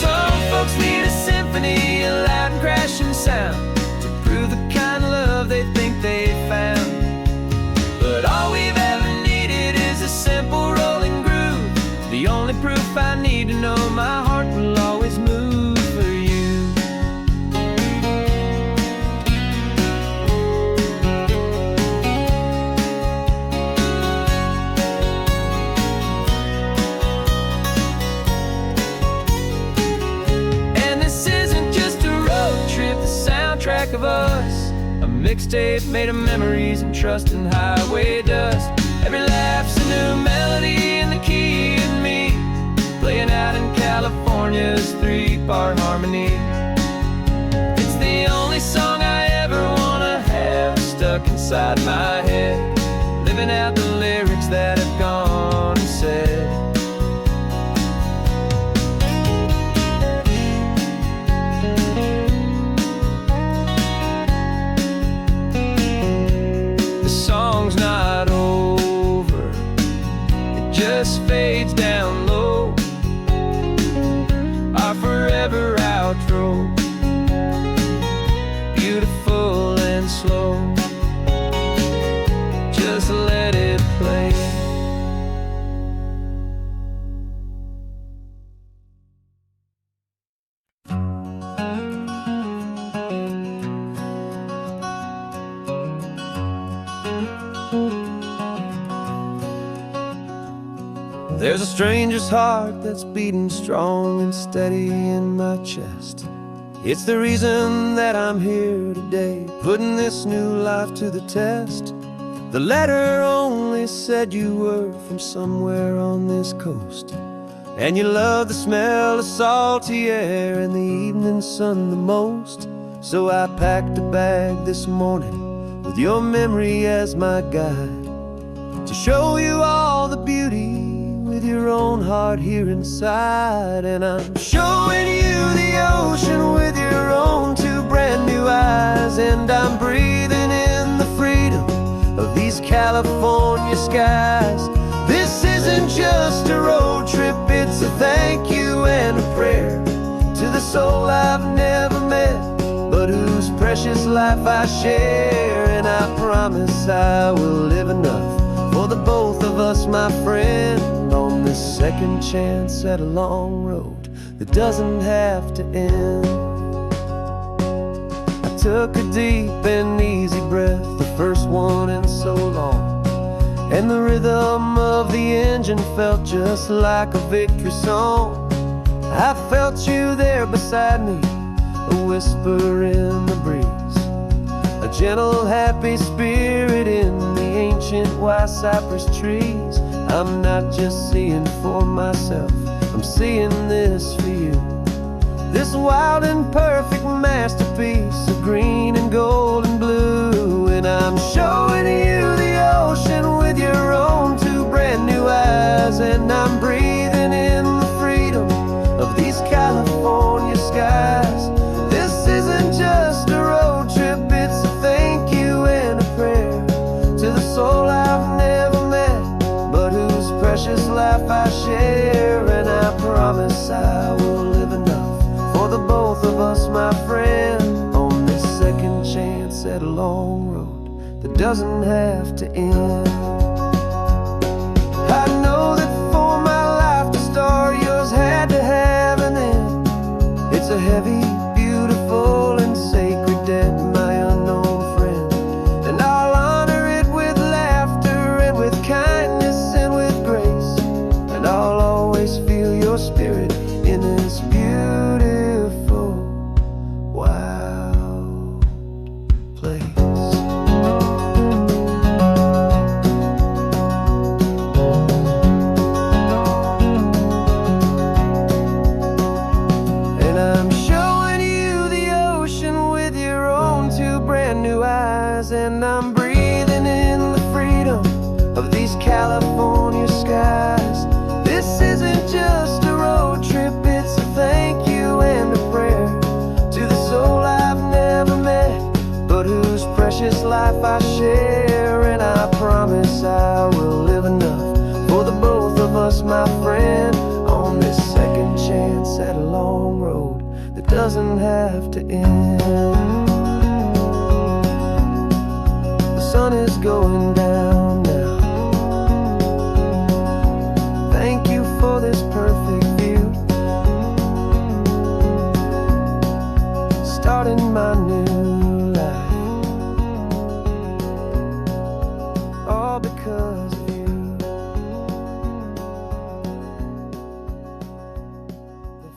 Some folks need a symphony, a loud and crashing sound, the kind of love they think they found. But all we've ever needed is a simple rolling groove, the only proof I need to know my heart will always move for you. And this isn't just a road trip, the soundtrack of us, a mixtape made of memories and trust in highway dust. Every laugh's a new melody in the key and me, playing out in California's 3-part harmony. It's the only song I ever wanna have stuck inside my head, living out the lyrics that have gone and said. The song's not over, it just fades down low, our forever outro, beautiful and slow. Just let it play. There's a stranger's heart that's beating strong and steady in my chest. It's the reason that I'm here today, putting this new life to the test. The letter only said you were from somewhere on this coast, and you love the smell of salty air and the evening sun the most. So I packed a bag this morning with your memory as my guide, to show you all the beauty with your own heart here inside. And I'm showing you the ocean with your own 2 brand new eyes, and I'm breathing in the freedom of these California skies. This isn't just a road trip, it's a thank you and a prayer to the soul I've never met, but whose precious life I share. And I promise I will live enough for the both of us, my friend, on this second chance at a long road that doesn't have to end. I took a deep and easy breath, the first one in so long, and the rhythm of the engine felt just like a victory song. I felt you there beside me, a whisper in the breeze, a gentle happy spirit in the ancient white cypress trees. I'm not just seeing for myself, I'm seeing this for you, this wild and perfect masterpiece of green and gold and blue. And I'm showing you the ocean with your own 2 brand new eyes, and I'm breathing in the freedom of these California skies. This isn't just a road trip, it's a thank you and a prayer to the soul I've never met, but whose precious life I share. And I promise I will live enough for the both of us, my friend, on this second chance at a long road that doesn't have to end. I know that for my life to start, yours had to have an end. It's a heavy, beautiful and sacred debt, my unknown friend, and I'll honor it with laughter and with kindness and with grace, and I'll always feel your spirit in this beautiful, wild place. And I'm showing you the ocean with your own 2 brand new eyes, and I'm breathing in the freedom of these California skies. This isn't just a road trip, it's a thank you and a prayer to the soul I've never met, but whose precious life I share. And I promise I will live enough for the both of us, my friend, on this second chance at a long road that doesn't have to end. The sun is going down now. Thank you for this perfect view, starting my new life, all because of you.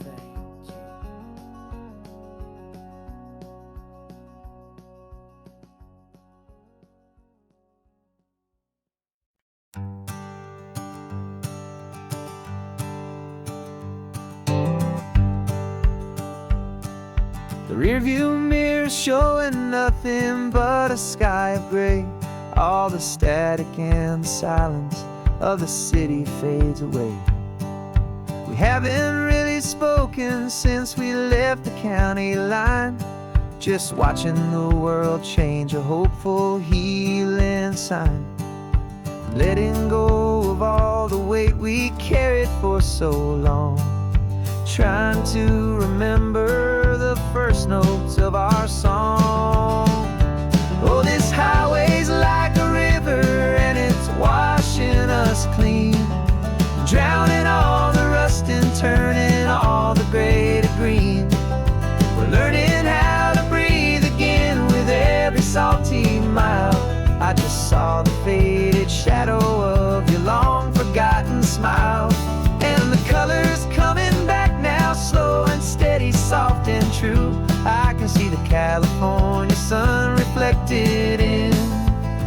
Thank you. The rearview mirror showing nothing but a sky of gray. All the static and the silence of the city fades away. We haven't really spoken since we left the county line, just watching the world change, a hopeful healing sign. Letting go of all the weight we carried for so long, trying to remember the first notes of our song. Oh, this highway's like a river and it's washing us clean, drowning all the rust and turning all the gray to green. We're learning how to breathe again with every salty mile. I just saw the faded shadow of your long forgotten smile, and the colors coming back now, slow and steady, soft and true. I can see the California sun reflected in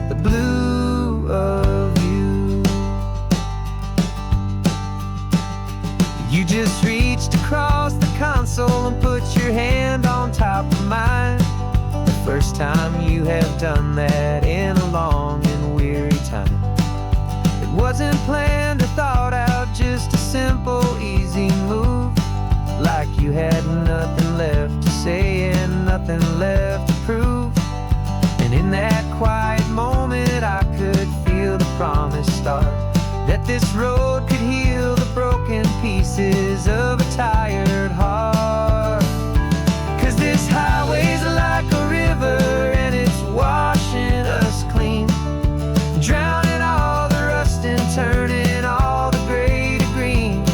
the blue of you. You just reached across the console and put your hand on top of mine. The first time you have done that in a long and weary time. It wasn't planned or thought out, just a simple, easy move. Like you had nothing left to say and nothing left to prove. And in that quiet moment I could feel the promise start, that this road could heal the broken pieces of a tired heart. 'Cause this highway's like a river and it's washing us clean, drowning all the rust and turning all the gray to green.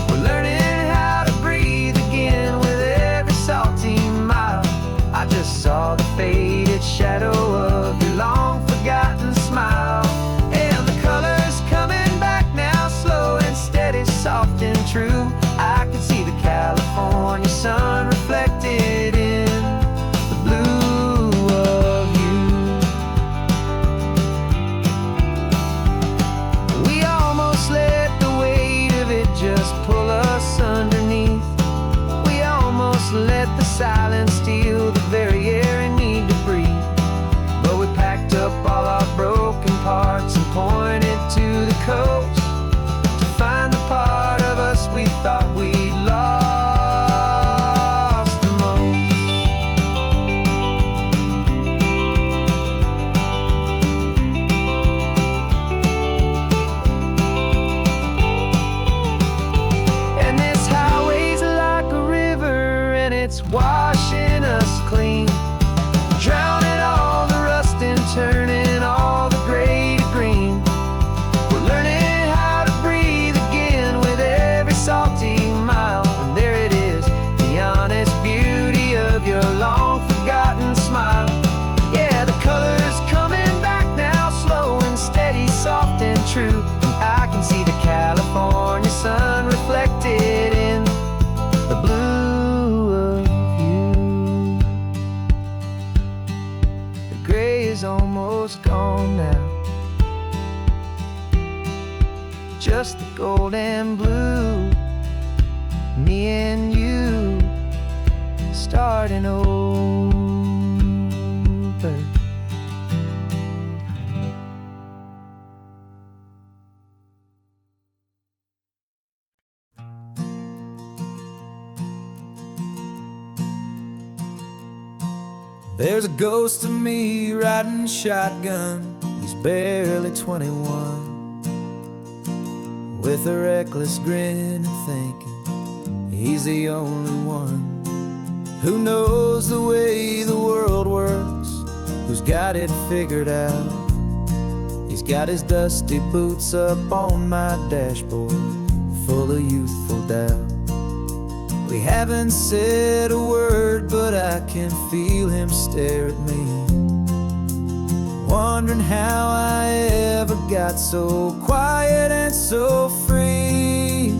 We're learning how to breathe again with every salty mile. I just saw the faded shadow of your long forgotten smile, and the colors coming back now, slow and steady, soft and true. I can see the California sun reflected in the blue of you. We almost let the weight of it just pull us underneath. We almost let the silence steal the very air we need to breathe. But we packed up all our broken parts and pointed to the coast to find the part of us we thought we'd lost the most. And this highway's like a river and it's washing us clean, drowning all the rust and turning all the gray to green. We're learning how to breathe again with every salty mile. And there it is, the honest beauty of your long forgotten smile. Yeah, the colors coming back now, slow and steady, soft and true. I can see the California sun reflected in the blue of you. The gray is almost gone now, just the gold and blue. Me and you starting over. There's a ghost of me riding shotgun. He's barely 21, with a reckless grin and thinking he's the only one who knows the way the world works, who's got it figured out. He's got his dusty boots up on my dashboard, full of youthful doubt. We haven't said a word, but I can feel him stare at me, wondering how I ever got so quiet and so free.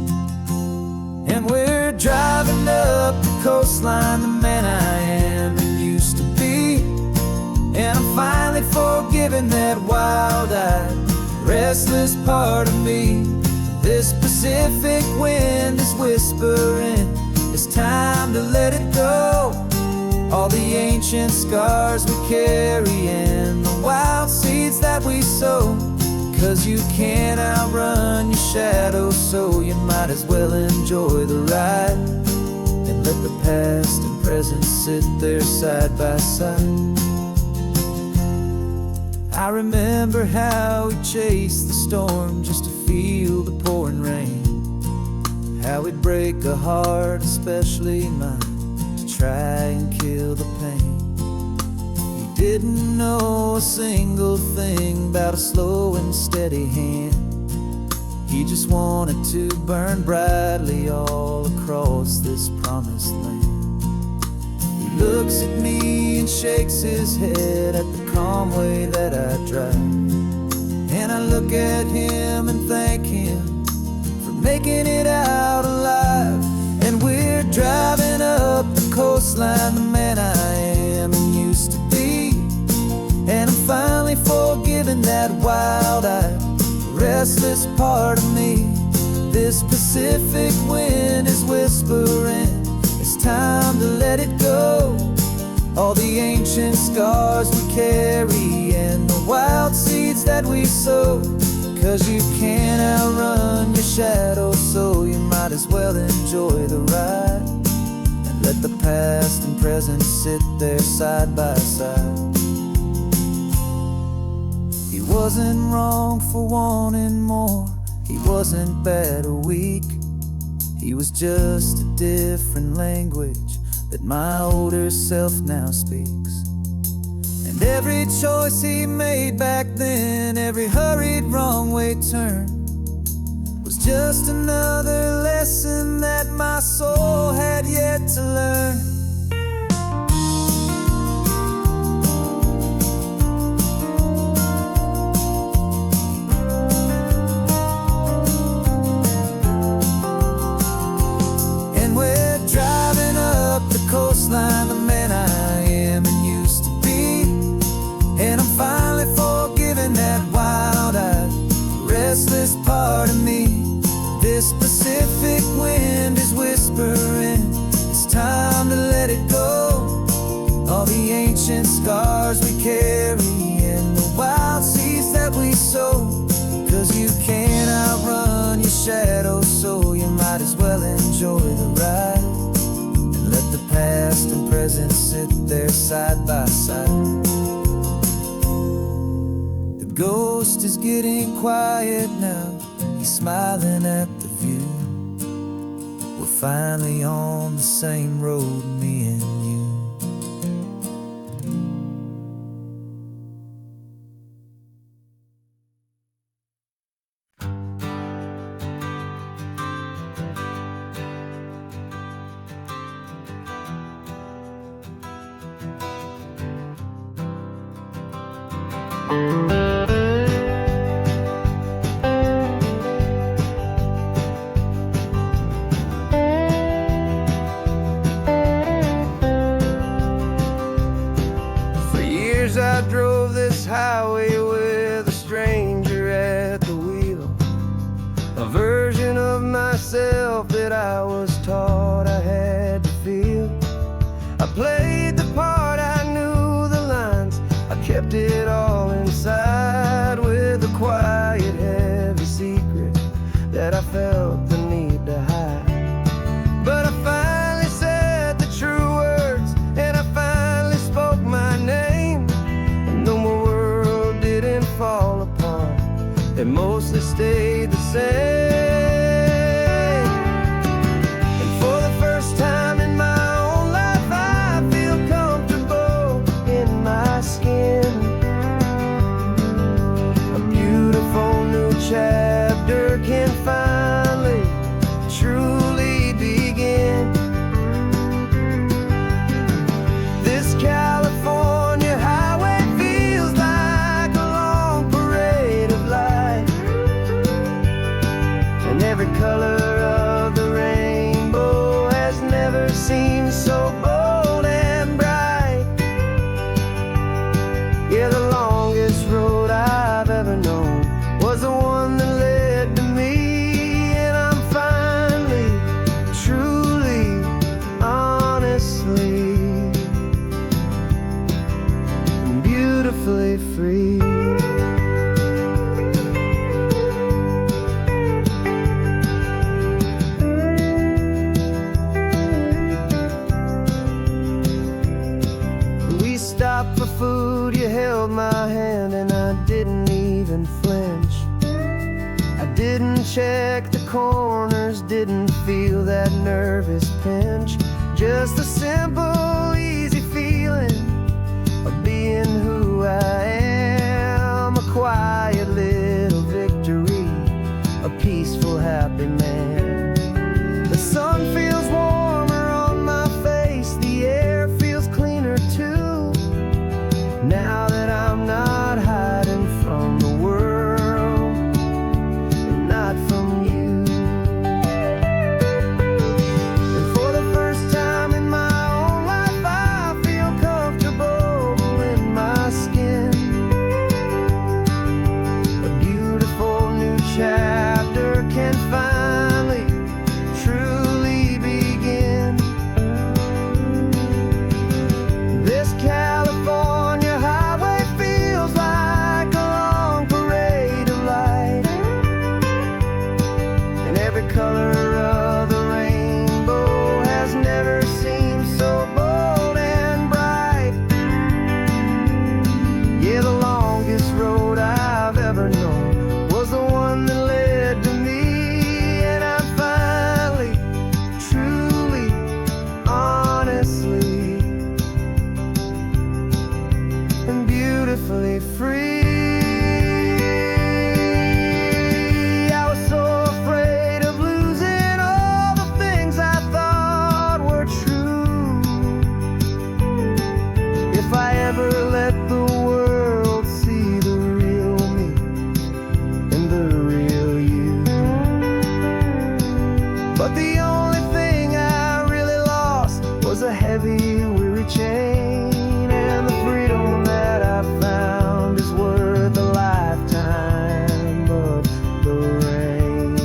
And we're driving up the coastline, the man I am and used to be. And I'm finally forgiving that wild-eyed, restless part of me. This Pacific wind is whispering, it's time to let it go. all the ancient scars we carry and the wild seeds that we sow. 'Cause you can't outrun your shadow, so you might as well enjoy the ride and let the past and present sit there side by side. I remember how we chased the storm just to feel the pouring rain, how we'd break a heart, especially mine, to try and kill the pain. He didn't know a single thing about a slow and steady hand. He just wanted to burn brightly all across this promised land. He looks at me and shakes his head at the calm way that I drive, and I look at him and thank him for making it out alive. And we're driving up the coastline, the man I am and used to be, and I'm finally forgiving that wild-eyed, restless part of me. This Pacific wind is whispering, it's time to let it go. All the ancient scars we carry and the wild seeds that we sow. 'Cause you can't outrun your shadow, so you might as well enjoy the ride and let the past and present sit there side by side. He wasn't wrong for wanting more, he wasn't bad or weak. He was just a different language that my older self now speaks. And every choice he made back then, every hurried wrong way turn, was just another lesson that my soul had yet to learn. Coastline, the man I am and used to be, and I'm finally forgiving that wild-eyed, restless part of me. This Pacific wind is whispering, it's time to let it go. All the ancient scars we carry and the wild seeds that we sow. 'Cause you can't outrun your shadow, so you might as well enjoy the ride. Let the past and present sit there side by side. The ghost is getting quiet now, he's smiling at the view. We're finally on the same road, me and you. For years I drove this highway with a stranger at the wheel, a version of myself that I was taught I had to feel. I played the part, I knew the lines, I kept it all inside with a quiet, heavy secret that I felt the need to hide. But I finally said the true words, and I finally spoke my name. And though my world didn't fall apart, it mostly stayed the same. And for the first time in my own life, I feel comfortable in my skin. A beautiful new chapter can finally truly begin. This California highway feels like a long parade of light. beautifully free. We stopped for food, you held my hand, and I didn't even flinch. I didn't check the corners, didn't feel that nervous pinch. Just a simple, easy feeling of being who I am. A quiet little victory, a peaceful, happy man. The sun feels warmer on my face, the air feels cleaner too. Now that I'm not hiding from the world, and not from you. And for the first time in my own life, I feel comfortable in my skin. A beautiful new chapter can finally, truly begin. This California highway feels like a long parade of light, and every color of the rainbow has never seemed so bold and bright. Yeah, the longest road I've ever known was the one that led to me, and I'm finally, truly, honestly, and beautifully free. I was so afraid of losing all the things I thought were true. If I ever let the world see the real me and the real you. But the only thing I really lost was a heavy, weary chain, and the freedom that I found is worth a lifetime of the rain.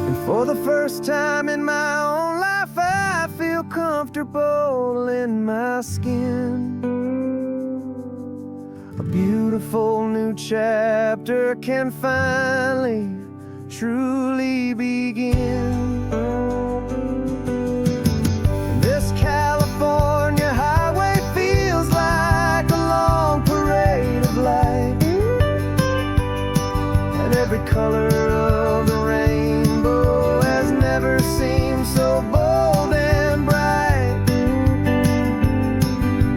And for the first time in my own life, I feel comfortable in my skin. A beautiful new chapter can finally, truly begin. This California highway feels like a long parade of light, and every color of the rainbow has never seemed so bold and bright.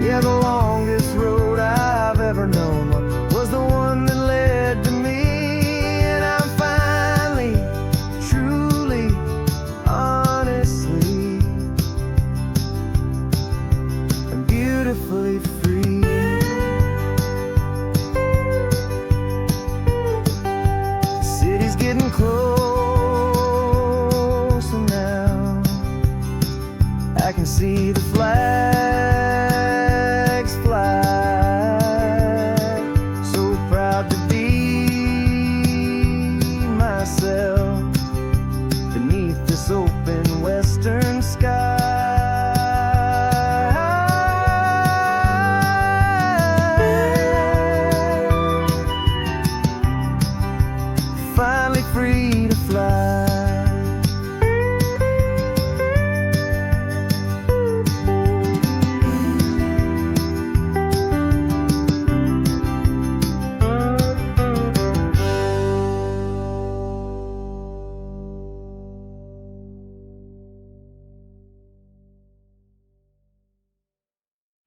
Yeah, the longest road I've ever known was the one that led to me, and I'm finally, truly, honestly, and beautifully free. The city's getting closer now. I can see the